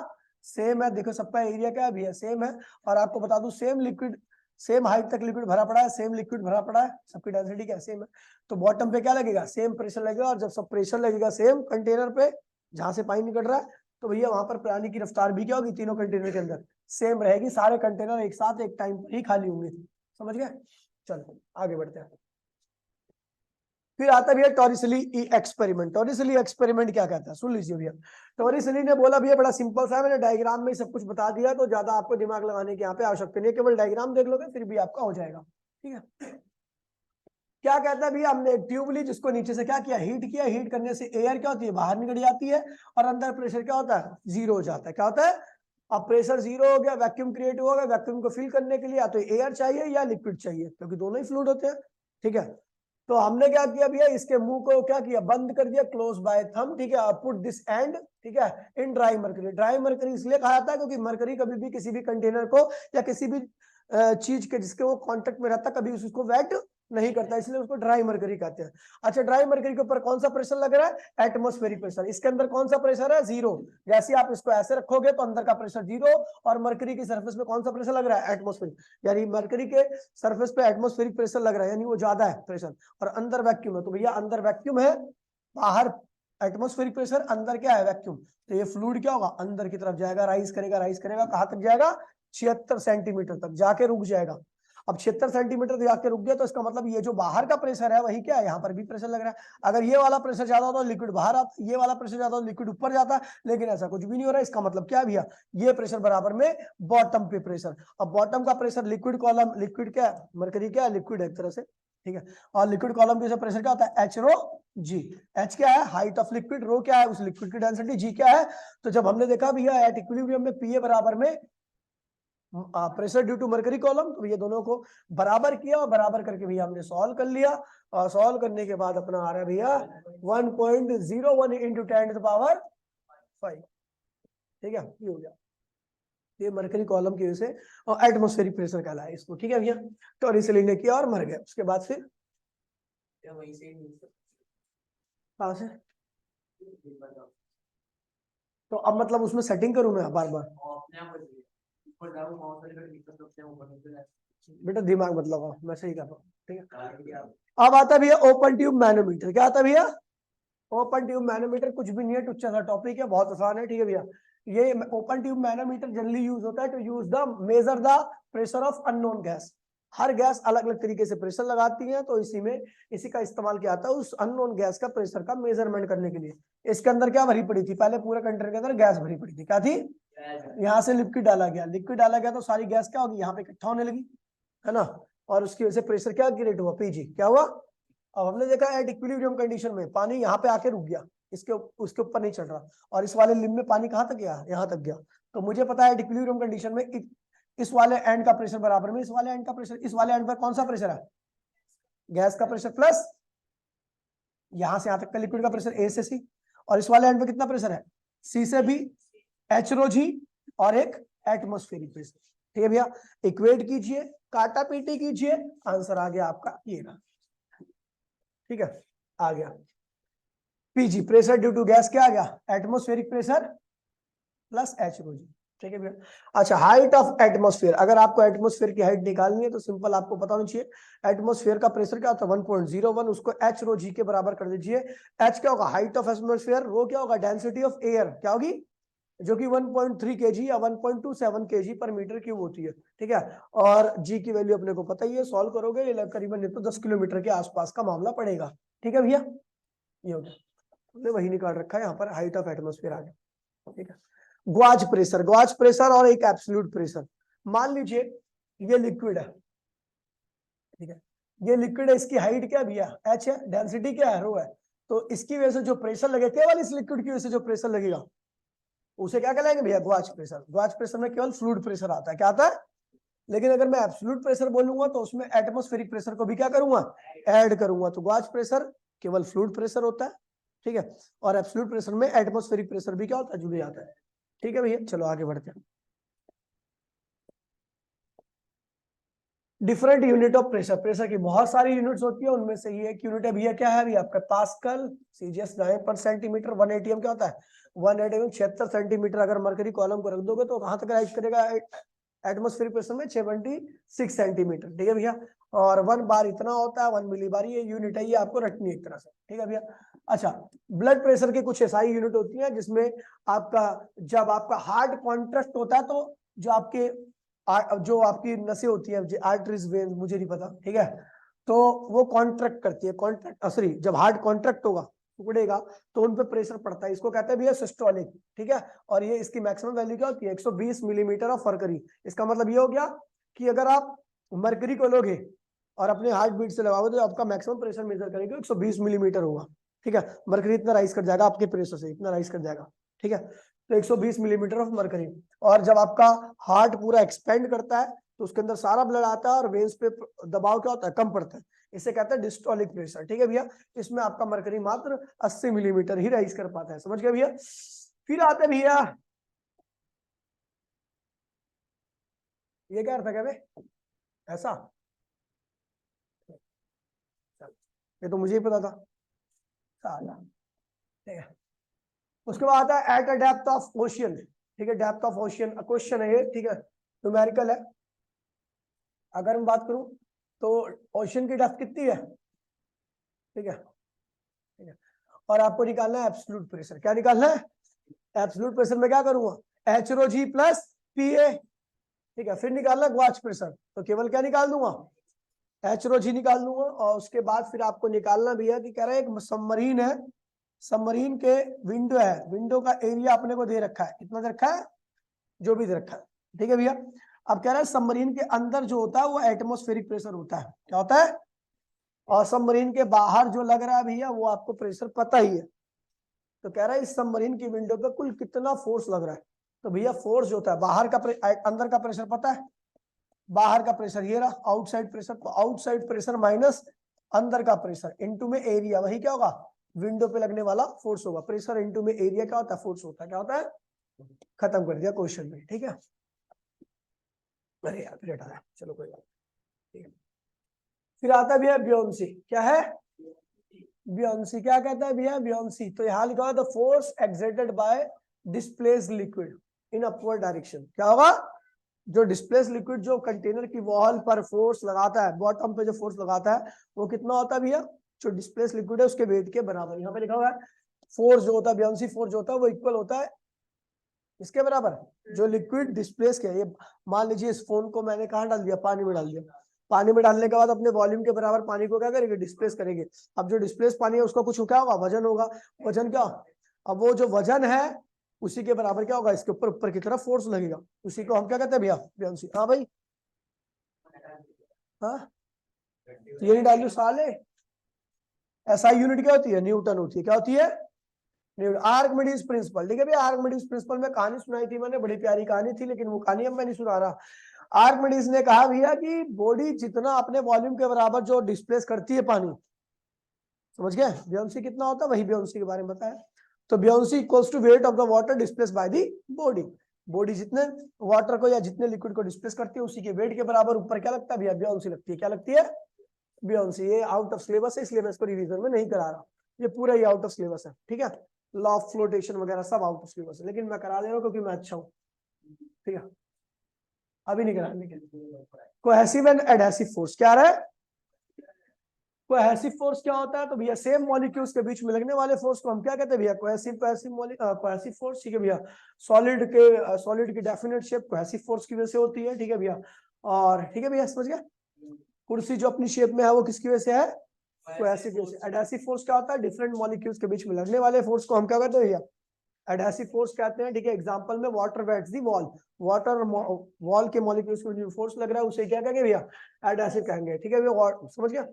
Speaker 1: सेम है। देखो सबका एरिया क्या है भैया, सेम है। और आपको बता दूं, सेम लिक्विड, सेम हाइट तक लिक्विड भरा पड़ा है, सेम लिक्विड भरा पड़ा है, सबकी डेंसिटी क्या सेम है। तो बॉटम पे क्या लगेगा, सेम प्रेशर लगेगा, और जब सब प्रेशर लगेगा सेम कंटेनर पे जहां से पानी निकल रहा है, तो भैया वहां पर पानी की रफ्तार भी क्या होगी, तीनों कंटेनर के अंदर सेम रहेगी। सारे कंटेनर एक साथ एक टाइम पर ही खाली होंगे, समझ गए। चलो आगे बढ़ते हैं। फिर आता है भैया टॉरिसली एक्सपेरिमेंट। टॉरिसली एक्सपेरिमेंट क्या कहता है, सुन लीजिए भैया। टॉरिसली ने बोला भैया, बड़ा सिंपल सा है, मैंने डायग्राम में सब कुछ बता दिया, तो ज्यादा आपको दिमाग लगाने की यहाँ पे आवश्यकता नहीं है, केवल डायग्राम देख लोगे फिर भी आपका हो जाएगा, ठीक है। क्या कहता है भैया, हमने एक ट्यूब ली, जिसको नीचे से क्या किया, हीट किया। हीट करने से एयर क्या होती है, बाहर निकल जाती है, और अंदर प्रेशर क्या होता है, जीरो हो जाता है। क्या होता है, अब प्रेशर जीरो हो गया, वैक्यूम क्रिएट होगा। वैक्यूम को फिल करने के लिए या तो एयर चाहिए या लिक्विड चाहिए, क्योंकि दोनों ही फ्लूइड होते हैं, ठीक है। तो हमने क्या किया भैया, इसके मुंह को क्या किया, बंद कर दिया, क्लोज बाय थंब, ठीक है। पुट दिस एंड, ठीक है, in dry mercury. Dry mercury इसलिए कहा जाता है क्योंकि मरकरी कभी भी किसी भी कंटेनर को या किसी भी चीज के जिसके वो कांटेक्ट में रहता, कभी उसको वेट नहीं करता, इसलिए उसको ड्राई मरकरी कहते हैं। अच्छा, ड्राई मरकरी के ऊपर कौन सा प्रेशर लग रहा है, एटमॉस्फेरिक प्रेशर। इसके अंदर कौन सा प्रेशर है, जीरो। जैसे आप इसको ऐसे रखोगे तो अंदर का प्रेशर जीरो, और मरकरी की सरफेस पे कौन सा प्रेशर लग रहा है, एटमॉस्फेरिक। यानी मरकरी के सरफेस पे एटमॉस्फेरिक प्रेशर लग रहा है, यानी वो ज्यादा है प्रेशर, और अंदर वैक्यूम है। तो भैया अंदर वैक्यूम है, बाहर एटमॉस्फेरिक प्रेशर, अंदर क्या है, वैक्यूम। तो ये फ्लूइड क्या होगा, अंदर की तरफ जाएगा, राइज करेगा, राइज करेगा, कहां तक जाएगा, 76 सेंटीमीटर तक जाके रुक जाएगा। अब 76 सेंटीमीटर जाके रुक गया, तो इसका मतलब ये जो बाहर का प्रेशर है वही क्या है, यहाँ पर भी प्रेशर लग रहा है। अगर ये वाला प्रेशर ज्यादा होता तो लिक्विड बाहर आता, ये वाला प्रेशर ज्यादा होता लिक्विड ऊपर जाता, लेकिन ऐसा कुछ भी नहीं हो रहा है। इसका मतलब क्या है भैया, ये प्रेशर बराबर में बॉटम पे प्रेशर। अब बॉटम का प्रेशर, लिक्विड कॉलम, लिक्विड क्या है, मरकरी क्या है, लिक्विड है एक तरह से, ठीक है। और लिक्विड कॉलम के प्रेशर क्या होता है, एच रो जी। एच क्या है, हाइट ऑफ लिक्विड, रो क्या है उस लिक्विड की डेंसिटी, जी क्या है। तो जब हमने देखा भैया एट इक्विलिब्रियम में पीए बराबर में pressure due to mercury column, तो ये दोनों को बराबर किया, और बराबर करके भैया हमने सॉल्व कर लिया। और सॉल्व करने के बाद अपना आ रहा है भैया 1.01 इंटू 10⁵, ठीक है, ये हो गया। ये मरकरी कॉलम की वजह से और एटमॉस्फेरिक प्रेशर कहलाया इसको, ठीक है भैया। तो टॉरिसली ने किया और मर गया। उसके बाद फिर कहां से, तो अब मतलब उसमें सेटिंग करूं मैं बार बार? बेटा दिमाग मत लगाओ, मैं सही कर रहा हूँ, ठीक है। अब आता है भैया ओपन ट्यूब मैनोमीटर। क्या आता है भैया? ओपन ट्यूब मैनोमीटर कुछ भी नहीं है, टुच्चा सा टॉपिक है, बहुत आसान है, ठीक है भैया। ये open tube manometer generally use होता है to use the measure the pressure of unknown gas. हर गैस अलग अलग तरीके से प्रेशर लगाती है, तो इसी का इस्तेमाल किया जाता है उस अननोन गैस का प्रेशर का मेजरमेंट करने के लिए। इसके अंदर क्या भरी पड़ी थी? पहले पूरे कंटेनर के अंदर गैस भरी पड़ी थी। क्या थी? यहाँ से लिक्विड डाला गया, लिक्विड डाला गया तो सारी गैस क्या होगी? यहाँ पे इकट्ठा होने लगी, है ना, और उसकी वजह से प्रेशर क्या क्रिएट हुआ? पीजी। क्या हुआ? अब हमने देखा एट इक्विलिब्रियम कंडीशन में पानी यहाँ पे आके रुक गया, उसके ऊपर नहीं चढ़ रहा, और इस वाले लिम में पानी कहाँ तक गया? यहाँ तक गया। तो मुझे पता है एट इक्विलिब्रियम कंडीशन में इस वाले एंड का प्रेशर बराबर में इस वाले एंड का प्रेशर। इस वाले एंड पर कौन सा प्रेशर है? गैस का प्रेशर प्लस यहां से यहां तक का लिक्विड का प्रेशर ए से सी, और इस वाले एंड पे कितना प्रेशर है? सी से बी, एच रो जी, और एक एटमॉस्फेरिक प्रेशर। ठीक है भैया, इक्वेट कीजिए, काटा पीटी कीजिए, आंसर आ गया आपका ये रहा। ठीक है, आ गया PG pressure due to gas, क्या आ गया? Atmospheric pressure plus H rho G. ठीक है भैया। अच्छा, हाइट ऑफ एटमॉस्फेयर, अगर आपको एटमॉस्फेयर की हाइट निकालनी है तो सिंपल आपको पता होना चाहिए एटमॉस्फेयर का प्रेशर क्या होता है? 1.01, उसको एच रो जी के बराबर कर दीजिए। एच क्या होगा? Height of atmosphere. रो क्या होगा? डेंसिटी ऑफ एयर, क्या होगी? जो कि 1.3 kg या 1.27 kg पर मीटर क्यूब होती है। ठीक है, और जी की वैल्यू अपने को पता ही है, सॉल्व करोगे ये करीबन नहीं तो 10 किलोमीटर के आसपास का मामला पड़ेगा। ठीक है भैया, ये हो गया, हमने वही निकाल रखा है यहाँ पर, हाइट ऑफ एटमॉस्फेयर आ गया। ठीक है, ग्वाज प्रेशर, ग्वाज प्रेशर और एक एब्सोल्यूट प्रेशर। मान लीजिए ये लिक्विड है, ठीक है, ये लिक्विड है, इसकी हाइट क्या भैया? एच है, डेंसिटी क्या है? रो है। तो इसकी वजह से जो प्रेशर लगे, केवल इस लिक्विड की वजह से जो प्रेशर लगेगा उसे क्या कहलाएंगे भैया? ग्वाज प्रेशर। ग्वाज प्रेशर में केवल फ्लूइड प्रेशर आता है। क्या आता है? लेकिन अगर मैं एब्सोल्यूट प्रेशर बोलूंगा तो उसमें एटमॉस्फेरिक प्रेशर को भी क्या करूंगा? ऐड करूंगा। तो ग्वाज प्रेशर केवल फ्लूइड प्रेशर होता है, ठीक है, और एब्सोल्यूट प्रेशर में एटमॉस्फेरिक प्रेशर भी क्या होता है? जुड़ जाता है। ठीक है भैया, चलो आगे बढ़ते हैं। Different unit of pressure, pressure की बहुत सारी यूनिट्स होती है, उनमें से ये एक यूनिट है भैया, क्या है भैया? आपका पास्कल। सीजीएस पर सेंटीमीटर। 1 एटीएम क्या होता है? 1 एटीएम 76 सेंटीमीटर। अगर मरकरी कॉलम को रख दोगे तो कहां तक राइज करेगा? एटमॉस्फेरिक प्रेशर में 76 सेंटीमीटर। ठीक है भैया, और 1 बार इतना होता है, 1 मिली बार ये यूनिट है, ये आपको रखनी है एक तरह से। ठीक है भैया। अच्छा, ब्लड प्रेशर की कुछ ऐसी यूनिट होती है जिसमें आपका जब आपका हार्ट कॉन्ट्रैक्ट होता है तो जो आपकी नसें होती है, आर्टरीज, वेन, मुझे नहीं पता, ठीक है, तो वो कॉन्ट्रैक्ट करती है। कॉन्ट्रैक्ट सॉरी, जब हार्ट कॉन्ट्रैक्ट होगा, टुकड़ेगा, तो उन पे प्रेशर पड़ता है, इसको कहते हैं भैया सिस्टोलिक। ठीक है, और ये इसकी मैक्सिमम वैल्यू क्या होती है? 120 मिलीमीटर ऑफ मरकरी। इसका मतलब ये हो गया कि अगर आप मरकरी को लोगे और अपने हार्ट बीट से लगाओगे तो आपका मैक्सिमम प्रेशर मेजर करेंगे 120 मिलीमीटर होगा। ठीक है, मरकरी इतना राइज कर जाएगा, आपके प्रेशर से इतना राइज कर जाएगा। ठीक है, तो 120 मिलीमीटर ऑफ मरकरी। और जब आपका हार्ट पूरा एक्सपेंड करता है तो उसके अंदर सारा ब्लड आता है और वेन्स पे दबाव क्या होता है? कम पड़ता है, इसे कहते हैं डिस्टोलिक प्रेशर। ठीक है भैया, इसमें आपका मरकरी मात्र 80 मिलीमीटर ही राइज कर पाता है। समझ गए भैया? फिर आते हैं भैया, ये क्या अर्थ है? क्या भाई ऐसा? ये तो मुझे ही पता था साला। ठीक है, उसके बाद आता है at a depth of ocean. ठीक है, डेप्थ ऑफ ओशियन क्वेश्चन है ये, ठीक है, न्यूमेरिकल है। अगर मैं बात करूं तो ओशियन की डेप्थ कितनी है? ठीक है, ठीक है, और आपको निकालना है एब्सोल्यूट प्रेशर। क्या निकालना है? एब्सोल्यूट प्रेशर में क्या करूंगा? H rho G plus P A. ठीक है, फिर निकालना ग्वाच प्रेशर, तो केवल क्या निकाल दूंगा? एच रो जी निकाल दूंगा। और उसके बाद फिर आपको निकालना भी है कि कह रहा है एक सबमरीन है, सबमरीन के विंडो है, विंडो का एरिया अपने को दे रखा है, कितना दे रखा है? जो भी दे रखा है। ठीक है भैया, अब कह रहा है सबमरीन के अंदर जो होता है वो एटमॉस्फेरिक प्रेशर होता है। क्या होता है? और सबमरीन के बाहर जो लग रहा है भैया वो आपको प्रेशर पता ही है। तो कह रहा है इस सबमरीन की विंडो पे कुल कितना फोर्स लग रहा है? तो भैया फोर्स जो होता है बाहर का अंदर का प्रेशर पता है, बाहर का प्रेशर ये रहा आउटसाइड प्रेशर, तो आउटसाइड प्रेशर माइनस अंदर का प्रेशर इनटू में एरिया, वही क्या होगा? विंडो पे लगने वाला फोर्स होगा। प्रेशर इनटू में एरिया क्या होता है? फोर्स होता है। क्या होता है? खत्म कर दिया क्वेश्चन में। ठीक है, अरे यार फिर हटा, चलो कोई बात। ठीक है, फिर आता है भैया बियोंसी। क्या है? बियोंसी क्या कहता है भैया? बियोंसी, तो यहाँ लिखा हुआ the force exerted bye displace liquid in upward direction, क्या होगा? जो डिस्प्लेस लिक्विड जो कंटेनर की वॉल पर फोर्स लगाता है, बॉटम पे जो फोर्स लगाता है वो कितना होता है भैया? जो डिस्प्लेस लिक्विड है उसके वेट के बराबर। यहाँ पे लिखा हुआ है फोर्स जो होता है, ब्याउंसी फोर्स जो होता है वो इक्वल होता है इसके बराबर, जो लिक्विड डिस्प्लेस किया। ये मान लीजिए इस फोन को मैंने कहाँ डाल दिया? पानी में डाल दिया। पानी में डालने के बाद अपने वॉल्यूम के बराबर पानी को क्या करेंगे? डिस्प्लेस करेंगे। अब जो डिस्प्लेस पानी है उसका कुछ क्या होगा? वजन होगा। वजन क्या? अब वो जो वजन है उसी के बराबर क्या होगा? इसके ऊपर ऊपर की तरफ फोर्स लगेगा, उसी को हम क्या कहते हैं भैया? ब्याउंसी। हाँ भाई, हाँ तो ये नहीं डालू साले। एसआई यूनिट क्या होती है? न्यूटन होती है। क्या होती है? Archimedes principal. ठीक है भैया, आर्किमिडीज प्रिंसिपल में कहानी सुनाई थी मैंने, बड़ी प्यारी कहानी थी, लेकिन वो कहानी अब मैं नहीं सुना रहा। आर्किमिडीज ने कहा भैया कि बॉडी जितना अपने वॉल्यूम के बराबर जो डिस्प्लेस करती है पानी, समझ गए? ब्याउंसी कितना होता है, वही ब्याउंसी के बारे में बताया। तो buoyancy equals to weight of the water displace by the body. Body जितने वाटर को या जितने लिक्विड को डिस्प्लेस करती है उसी के वेट के बराबर ऊपर क्या लगता है भैया? ब्याउंसी लगती है। क्या लगती है? ब्याउंसी। ये आउट ऑफ सिलेबस है इसलिए मैं इसको रिवीजन में नहीं करा रहा, ये पूरा ही आउट ऑफ सिलेबस है। ठीक है, लॉ ऑफ फ्लोटेशन वगैरह सब आउट ऑफ सिलेबस है, लेकिन मैं करा ले रहा हूँ क्योंकि मैं अच्छा हूँ। ठीक है, अभी नहीं करा, लेकिन कोहेसिव एंड एडहेसिव फोर्स क्या रहा है? कोहेसिव फोर्स क्या होता है? तो भैया सेम मॉलिक्यूल्स के बीच में लगने वाले फोर्स को हम क्या कहते हैं भैया? Cohesive force. ठीक है भैया, सॉलिड की डेफिनेट शेप कोहेसिव फोर्स की वजह से होती है। ठीक है भैया, और ठीक है भैया समझ गया? कुर्सी जो अपनी शेप में है वो किसकी वजह से है? कोहेसिव वजह से। एडहेसिव फोर्स क्या होता है? डिफरेंट मॉलिक्यूल्स के बीच में लगने वाले फोर्स को हम क्या कहते हैं भैया? एडहेसिव फोर्स कहते हैं। ठीक है, एग्जांपल में water weights the wall, water wall के मॉलिक्यूल्स को जो फोर्स लग रहा है उसे क्या कहेंगे भैया? एडहेसिव कहेंगे। ठीक है भैया, समझ गया?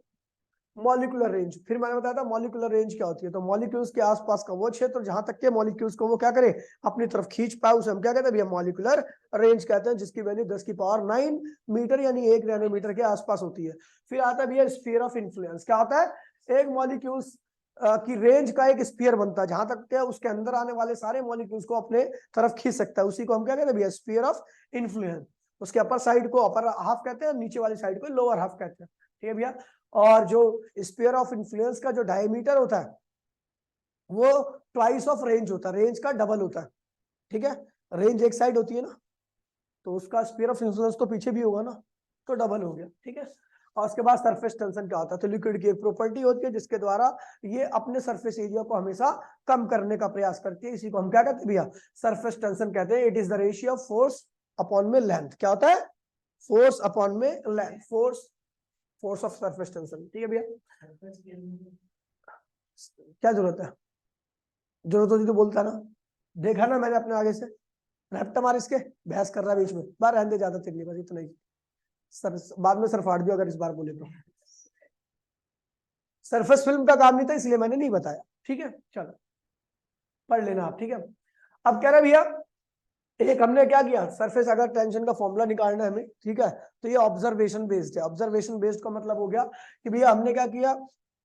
Speaker 1: मॉलिक्यूलर रेंज, फिर मैंने बताया था मॉलिक्यूलर रेंज क्या होती है। तो मॉलिक्यूल्स के आसपास का वो क्षेत्र जहां तक के मॉलिक्यूल्स को वो क्या करे? अपनी तरफ खींच पाए, उसे हम क्या कहते हैं भैया? मॉलिक्यूलर रेंज कहते हैं, जिसकी वैल्यू 10 की पावर 9 मीटर यानी 1 नैनोमीटर के आसपास होती है। फिर आता है भैया स्फीयर ऑफ इन्फ्लुएंस। क्या होता है? एक मॉलिक्यूल्स की रेंज का एक स्फीयर बनता है, जहां तक के उसके अंदर आने वाले सारे मॉलिक्यूल्स को अपने तरफ खींच सकता है, उसी को हम क्या कहते हैं भैया? Sphere of influence. उसके अपर साइड को अपर हाफ कहते हैं, नीचे वाली साइड को लोअर हाफ कहते हैं। ठीक है भैया, और जो स्फीयर ऑफ इन्फ्लुएंस का जो डायमीटर होता है वो ट्वाइस ऑफ रेंज होता है, रेंज का डबल होता है। ठीक है, रेंज एक साइड होती है ना, तो उसका स्फीयर ऑफ इन्फ्लुएंस तो पीछे भी होगा ना, तो डबल हो गया। ठीक है, और उसके बाद सरफेस टेंशन क्या होता है? तो लिक्विड की एक प्रॉपर्टी होती है जिसके द्वारा ये अपने सरफेस एरिया को हमेशा कम करने का प्रयास करती है, इसी को हम क्या कहते हैं भैया? सरफेस टेंशन कहते हैं। It is the ratio of force upon में लेंथ। क्या होता है? फोर्स अपॉन में length, force of surface tension. ठीक है भैया, क्या जरूरत है? जरूरत होती तो बोलता ना, देखा ना मैंने अपने आगे से। रैप्ट मार इसके, बहस कर रहा है बीच में, बार रहने दे, ज्यादा तिरली बस इतना ही। सर बाद में सर फाड़ दियो अगर इस बार बोले तो। सरफेस फिल्म का काम नहीं था इसलिए मैंने नहीं बताया। ठीक है, चलो पढ़ लेना आप। ठीक है, अब कह रहे भैया एक हमने क्या किया? सरफेस अगर टेंशन का फॉर्मूला निकालना है हमें, ठीक है, तो ये ऑब्जर्वेशन बेस्ड है। ऑब्जर्वेशन बेस्ड का मतलब हो गया कि भैया हमने क्या किया?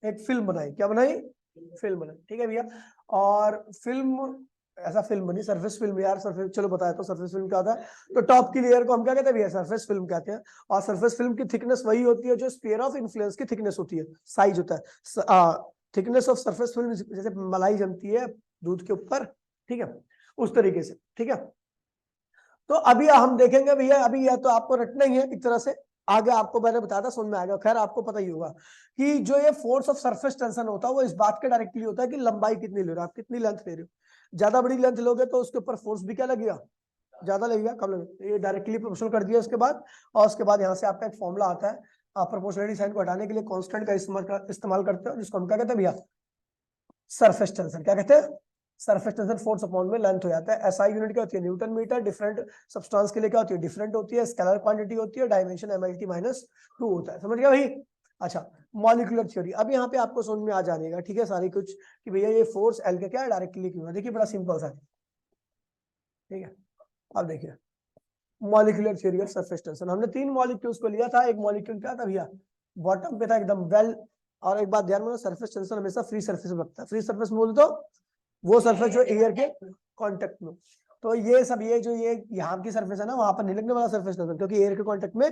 Speaker 1: एक फिल्म बनाई। क्या बनाई? फिल्म बनाई। ठीक है भैया, और फिल्म ऐसा फिल्म बनी, सरफेस फिल्म यार, सरफेस, चलो बताया तो सरफेस फिल्म क्या होता है? तो टॉप की लेयर को हम क्या कहते हैं भैया? सरफेस फिल्म कहते हैं। और सरफेस फिल्म की थिकनेस वही होती है जो स्फीयर ऑफ इन्फ्लुएंस की थिकनेस होती है, साइज होता है। थिकनेस ऑफ सरफेस फिल्म जैसे मलाई जमती है दूध के ऊपर, ठीक है, उस तरीके से। ठीक है, तो अभी हम देखेंगे भैया, अभी यह तो आपको रटना ही है एक तरह से, आगे आपको मैंने बताया था, समझ में आएगा। खैर आपको पता ही होगा कि जो ये फोर्स ऑफ सरफेस टेंशन होता है वो इस बात के डायरेक्टली होता है कि लंबाई कितनी ले रहे हो आप, कितनी लेंथ ले रहे हो। ज्यादा बड़ी लेंथ लोगे तो उसके ऊपर फोर्स भी क्या लगेगा? ज्यादा लगेगा, कम लगेगा। ये डायरेक्टली प्रोपोर्शनल कर दिया उसके बाद, और उसके बाद यहाँ से आपका एक फॉर्मूला आता है, आप प्रोपोर्शनलिटी साइन को हटाने के लिए कांस्टेंट का इस्तेमाल करते हो, जिसको हम क्या कहते हैं भैया? Surface tension. क्या कहते हैं? सरफेस टेंशन फोर्स अपॉन में लेंथ हो जाता है। एसआई यूनिट क्या होती है? Newton metre. डिफरेंट सब्सटेंस के लिए क्या होती है? डिफरेंट होती है। स्केलर क्वांटिटी होती है, डायमेंशन mlt -2 होता है। समझ गया भाई? अच्छा, मॉलिक्यूलर थ्योरी अब यहाँ पे आपको समझ में आ जाएगा। ठीक है, सारी कुछ कि भैया ये फोर्स एल का क्या है, डायरेक्टली क्यों है। देखिए बड़ा सिंपल सा, ठीक है। अब देखिए molecular theory of surface tension, हमने 3 मॉलिक्यूल्स को लिया था। एक मॉलिक्यूल क्या था भैया? बॉटम पे था एकदम वेल। और एक बात ध्यान में, सरफेस टेंशन हमेशा फ्री सरफेस में लगता है। फ्री सरफेस में बोल तो वो सरफेस जो एयर के कांटेक्ट में, तो ये सब ये जो ये यहाँ की सरफेस है ना, वहां पर नहीं लगने वाला सरफेस टेंशन, क्योंकि एयर के कांटेक्ट में।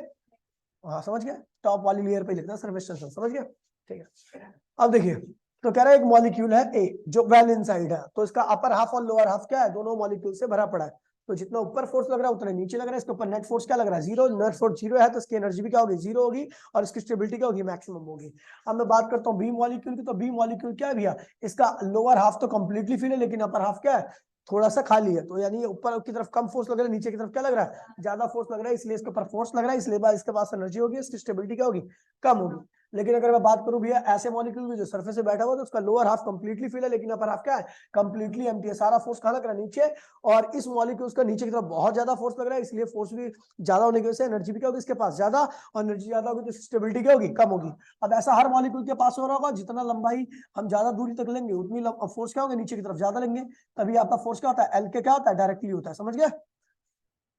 Speaker 1: हाँ समझ गया, टॉप वाली लेयर पे लिखना सरफेस टेंशन। समझ गया? ठीक है, अब देखिए तो कह रहा है एक मॉलिक्यूल है ए जो वेल इनसाइड है, तो इसका अपर हाफ और लोअर हाफ क्या है, दोनों मॉलिक्यूल से भरा पड़ा है। तो जितना ऊपर फोर्स लग रहा है उतना नीचे लग रहा है, इसके ऊपर नेट फोर्स क्या लग रहा है, जीरो। नेट फोर्स जीरो है तो इसकी एनर्जी भी क्या होगी, जीरो होगी, और इसकी स्टेबिलिटी क्या होगी, मैक्सिमम होगी। अब मैं बात करता हूँ बी मॉलिक्यूल की, तो बी मॉलिक्यूल क्या है भैया, इसका लोअर हाफ तो कंप्लीटली फिल है, लेकिन अपर हाफ क्या है, थोड़ा सा खाली है। तो यानी ऊपर की तरफ कम फोर्स लग रहा है, नीचे की तरफ क्या लग रहा है, ज्यादा फोर्स लग रहा है, इसलिए इसके ऊपर फोर्स लग रहा है, इसलिए इसके पास एनर्जी होगी, इसकी स्टेबिलिटी क्या होगी, कम होगी। लेकिन अगर मैं बात करूं भैया ऐसे मॉलिक्यूल जो सरफेस से बैठा हुआ तो उसका लोअर हाफ कंप्लीटली फिल है, लेकिन अपर हाफ क्या है, कंप्लीटली एम्प्टी है। सारा फोर्स कहां लग रहा है, नीचे, और इस मॉलिक्यूल्स का नीचे की तरफ बहुत ज्यादा फोर्स लग रहा है, इसलिए फोर्स भी ज्यादा होने की वजह से एनर्जी भी क्या होगी इसके पास ज्यादा, और एनर्जी ज्यादा होगी तो स्टेबिलिटी क्या होगी, कम होगी। अब ऐसा हर मॉलिक्यूल के पास हो रहा होगा, जितना लंबाई हम ज्यादा दूरी तक लेंगे उतनी फोर्स क्या होगा, नीचे की तरफ ज्यादा लेंगे, तभी आपका फोर्स क्या होता है, एल के क्या होता है, डायरेक्टली होता है। समझ गए,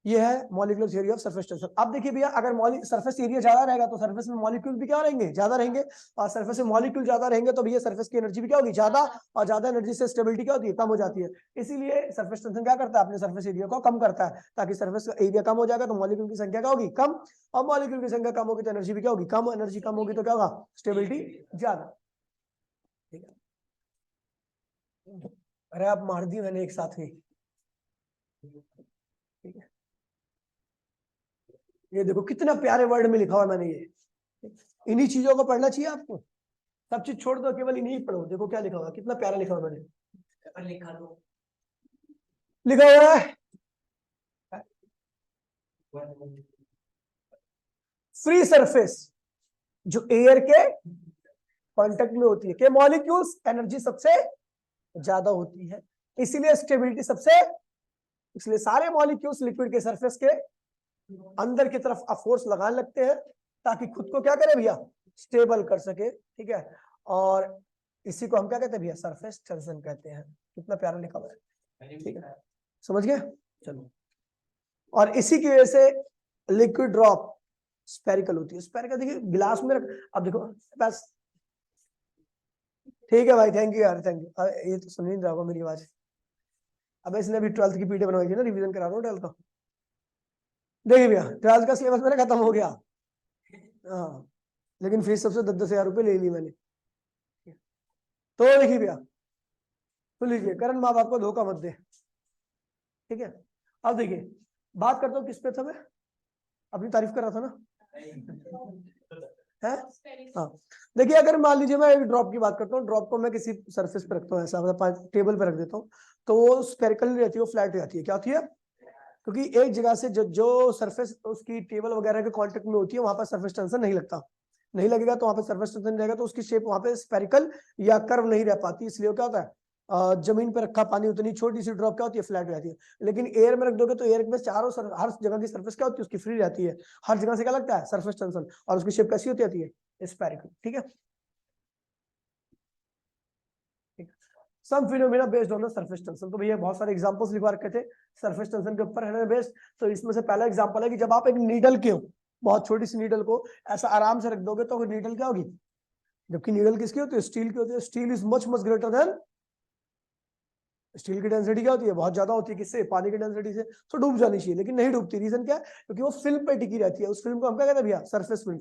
Speaker 1: ये है molecular theory of surface tension. अब देखिए भैया अगर सरफेस एरिया ज्यादा रहेगा तो सरफेस में मॉलिक्यूल भी क्या रहेंगे, ज्यादा रहेंगे, और सरफेस में मॉलिक्यूल ज्यादा रहेंगे तो भैया सरफेस की एनर्जी भी क्या होगी, ज्यादा, और ज्यादा एनर्जी से स्टेबिलिटी क्या होती है, कम हो जाती है। इसीलिए सरफेस टेंशन क्या करता है, अपने सरफेस एरिया को कम करता है, ताकि सरफेस एरिया कम हो जाएगा तो मॉलिक्यूल की संख्या क्या होगी, कम, और मॉलिक्यूल की संख्या कम होगी तो एनर्जी भी क्या होगी, कम, एनर्जी कम होगी तो क्या होगा, स्टेबिलिटी ज्यादा। ठीक है, अरे आप मार दी मैंने एक साथ ही। ठीक है, ये देखो कितना प्यारे वर्ड में लिखा हुआ है मैंने, ये इन्हीं चीजों को पढ़ना चाहिए आपको, सब चीज छोड़ दो, केवल इन्हीं पढ़ो। देखो क्या लिखा हुआ है, कितना प्यारा लिखा हुआ मैंने, लिखा हुआ है फ्री सरफेस जो एयर के कांटेक्ट में होती है के मॉलिक्यूल्स एनर्जी सबसे ज्यादा होती है, इसीलिए स्टेबिलिटी सबसे, इसलिए सारे मॉलिक्यूल्स लिक्विड के सरफेस के अंदर की तरफ फोर्स लगाने लगते हैं ताकि खुद को क्या करे भैया, स्टेबल कर सके। ठीक है, और इसी को हम क्या कहते हैं भैया, सरफेस टेंशन कहते हैं। कितना प्यारा लिखा हुआ है, ठीक है, समझ गए, चलो। और इसी की वजह से लिक्विड ड्रॉप स्फेरिकल होती है। स्फेरिकल देखिए गिलास में अब देखो बस, ठीक है भाई, थैंक यू यार, थैंक यू। ये तो सुन नहीं रहा होगा मेरी आवाज, अब इसने अभी 12th की पीडी बनवाई थी ना, रिवीजन करा रहा हूँ 12th का। देखिए भैया 12th का सिलेबस मेरा खत्म हो गया, हाँ, लेकिन फीस सबसे 10,000 रुपये ले ली मैंने। तो देखिए भैया, तो लीजिए करण माँ बाप को धोखा मत दे। ठीक है, अब देखिए बात करता हूँ किस पे था मैं, अपनी तारीफ कर रहा था ना, है, हाँ। देखिए अगर मान लीजिए मैं एक ड्रॉप की बात करता हूँ, ड्रॉप को मैं किसी सरफेस पे रखता हूँ, ऐसा मतलब टेबल पे रख देता हूँ, तो वो स्फेरिकल नहीं रहती, वो फ्लैट रहती है। क्या होती है, क्योंकि एक जगह से जो सरफेस उसकी टेबल वगैरह के कांटेक्ट में होती है वहां पर सरफेस टेंशन नहीं लगता, नहीं लगेगा तो वहां पे सरफेस टेंशन नहीं रहेगा, तो उसकी शेप वहां पे स्फेरिकल या कर्व नहीं रह पाती। इसलिए क्या होता है, जमीन पर रखा पानी उतनी छोटी सी ड्रॉप क्या होती है, फ्लैट रहती है। लेकिन एयर में रख दोगे तो एयर में चारों हर जगह की सरफेस क्या होती है, उसकी फ्री रहती है, हर जगह से क्या लगता है, सरफेस टेंशन, और उसकी शेप कैसी होती है, स्फेरिकल। ठीक है, some phenomena based on the surface tension. तो भैया बहुत सारे एग्जांपल्स लिखवा रखे थे सरफेस टेंशन के ऊपर, है ना बेस्ड। तो इसमें से पहला एग्जांपल है कि जब आप एक नीडल के बहुत छोटी सी नीडल को ऐसा आराम से रख दोगे तो नीडल क्या होगी, जबकि नीडल किसकी होती है, स्टील की होती है। Steel is much much greater than, steel की डेंसिटी क्या होती है, बहुत ज्यादा होती है, किससे, पानी की डेंसिटी से। तो डूब जानी चाहिए, लेकिन नहीं डूबती। रीजन क्या है, क्योंकि वो फिल्म पे टिकी रहती है। उस फिल्म को हम क्या कहते हैं भैया, सरफेस फिल्म।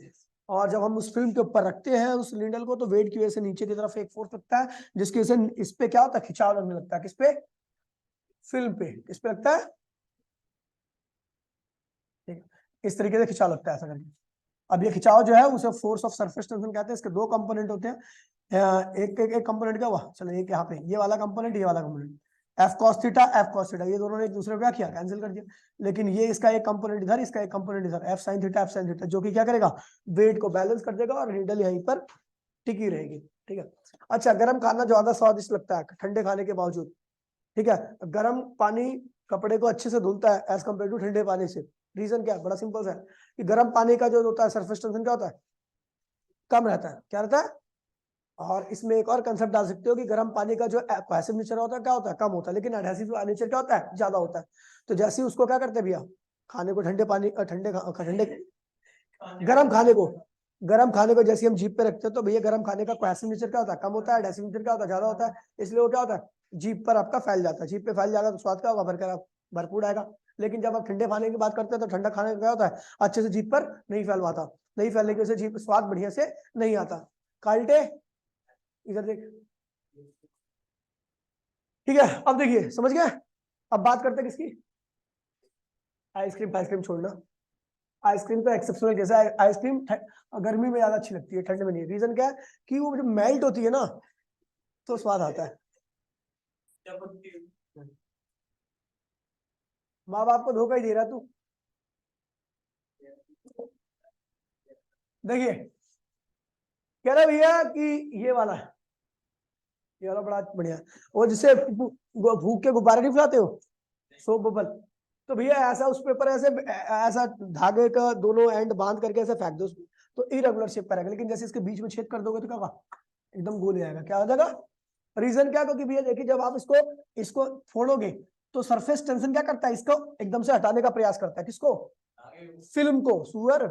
Speaker 1: और जब हम उस फिल्म के ऊपर रखते हैं उस नीडल को, तो वेट की वजह से नीचे की तरफ एक फोर्स लगता है, जिसकी वजह से इस पे क्या होता है, खिंचाव लगने लगता है। किस पे, फिल्म पे। किस पे लगता है, ठीक, इस तरीके से खिंचाव लगता है ऐसा करके। अब ये खिंचाव जो है उसे फोर्स ऑफ सरफेस टेंशन कहते हैं। इसके दो कंपोनेंट होते हैं, एक कंपोनेंट क्या हुआ, चलो एक यहाँ पे ये वाला कंपोनेंट, ये वाला component, F cos theta, F cos theta, ये दोनों ने एक दूसरे को क्या किया, कैंसिल कर दिया। लेकिन ये इसका एक कंपोनेंट इधर, इसका एक कंपोनेंट इधर, F sine theta, F sine theta, जो कि क्या करेगा, वेट को बैलेंस कर देगा और नीडल यहीं पर टिकी रहेगी। ठीक है, अच्छा, गर्म खाना ज्यादा स्वादिष्ट लगता है ठंडे खाने के बावजूद। ठीक है, गर्म पानी कपड़े को अच्छे से धुलता है एज कम्पेयर टू ठंडे पानी से। रीजन क्या है, बड़ा सिंपल सा है कि गर्म पानी का जो होता है सरफेस टेंशन क्या होता है, कम रहता है। क्या रहता है, और इसमें एक और कंसेप्ट डाल सकते हो कि गर्म पानी का जो एब्रेसिव नेचर होता है क्या होता है, कम होता है, लेकिन एडहेसिव नेचर क्या होता है, ज्यादा होता है। तो जैसे ही उसको क्या करते हैं भैया, खाने को ठंडे पानी ठंडे गर्म खाने को जैसे हम जीप पे रखते हैं, तो भैया गर्म खाने का कोएसिव नेचर क्या होता है, कम होता है, एडहेसिव नेचर क्या होता है, ज्यादा होता है। इसलिए वो क्या होता है, जीप पर आपका फैल जाता है। जीप पे फैल जाएगा तो स्वाद क्या होगा, भरपूर आएगा। लेकिन जब आप ठंडे खाने की बात करते हैं तो ठंडा खाने का क्या होता है, अच्छे से जीप पर नहीं फैल पाता, नहीं फैलने की वजह से जीप स्वाद बढ़िया से नहीं आता। काल्टे इधर देख, ठीक है, अब देखिए समझ गए। अब बात करते हैं किसकी, आइसक्रीम छोड़ना। आइसक्रीम तो एक्सेप्शनल केस है। आइसक्रीम गर्मी में ज्यादा अच्छी लगती है, ठंड में नहीं। रीजन क्या है कि वो जब मेल्ट होती है ना तो स्वाद आता है। माँ बाप को धोखा ही दे रहा तू। देखिए कह रहा भैया कि ये वाला है, ये वाला बड़ा बढ़िया, वो जिससे भूख के गुब्बारे नहीं फुलाते हो, सोप बबल। तो भैया ऐसा उस पेपर ऐसे ऐसा धागे का दोनों एंड बांध करके ऐसे फेंक दो उसमें, तो इरेगुलर शेप का रहेगा। लेकिन जैसे इसके बीच में छेद कर दोगे तो क्या होगा, एकदम गोल जाएगा। क्या हो जाएगा, रीजन क्या, क्योंकि भैया देखिए जब आप इसको इसको फोड़ोगे तो सरफेस टेंशन क्या करता है, इसको एकदम से हटाने का प्रयास करता है। किसको, फिल्म को, सुअर।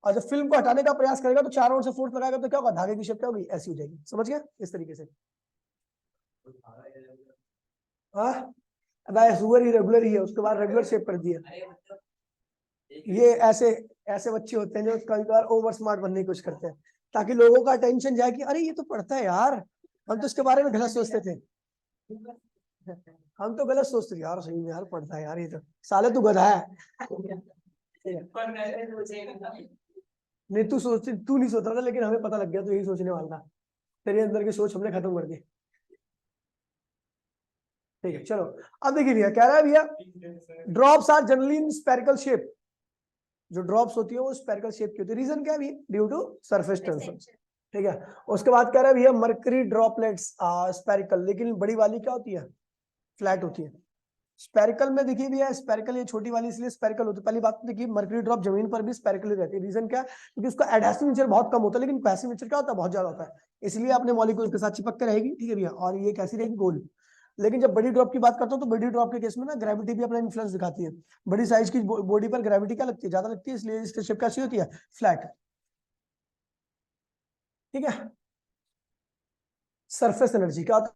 Speaker 1: और जब फिल्म को हटाने का प्रयास करेगा तो चारों ओर से फोर्स लगाएगा तो क्या होगा, धागे की शेप क्या होगी, ऐसी हो जाएगी। समझ गया, इस तरीके से। हाँ सुअर ही रेगुलर ही है, उसके बाद रेगुलर शेप कर दिया। ये ऐसे ऐसे बच्चे होते हैं जो कई बार ओवर स्मार्ट बनने की कोशिश करते हैं ताकि लोगों का अटेंशन जाए कि अरे ये तो पढ़ता है यार, हम तो इसके बारे में गलत सोचते थे। हम तो गलत सोचते थे यार, सही में यार पढ़ता है यार, ये तो साले तू गधा है। नहीं तू सोचती, तू नहीं सोच रहा था, लेकिन हमें पता लग गया तू यही सोचने वाला था। तेरे अंदर की सोच हमने खत्म कर दी। ठीक है चलो, अब देखिए भैया कह रहा है भैया drops are generally in spherical shape. जो ड्रॉप्स होती है वो स्पेरिकल शेप की होती है। रीजन क्या है भैया, ड्यू टू सरफेस टेंशन। ठीक है, उसके बाद कह रहा है भैया मर्करी ड्रॉपलेट्स स्पेरिकल, लेकिन बड़ी वाली क्या होती है, फ्लैट होती है। स्पेरिकल में देखिए भैया, स्पेरिकल ये छोटी वाली इसलिए स्पेरिकल होती है। पहली बात तो देखिए मर्करी ड्रॉप जमीन पर भी स्पेरिकल ही रहती है। रीजन क्या है, क्योंकि उसका एडहेसिव नेचर बहुत कम होता है, लेकिन पैसिव नेचर क्या होता है, बहुत ज्यादा होता है। इसलिए अपने मॉलिक्यूल के साथ चिपक के रहेगी। ठीक है भैया, और ये कैसी रहेगी, गोल। लेकिन जब बड़ी ड्रॉप की बात करता हूँ तो बड़ी ड्रॉप के केस में ना ग्रेविटी भी अपना इन्फ्लुएंस दिखाती है। बड़ी साइज की बॉडी पर ग्रेविटी क्या लगती है, ज्यादा लगती है, इसलिए इसकी शेप कैसी होती है, फ्लैट। ठीक है, सरफेस एनर्जी क्या होता है,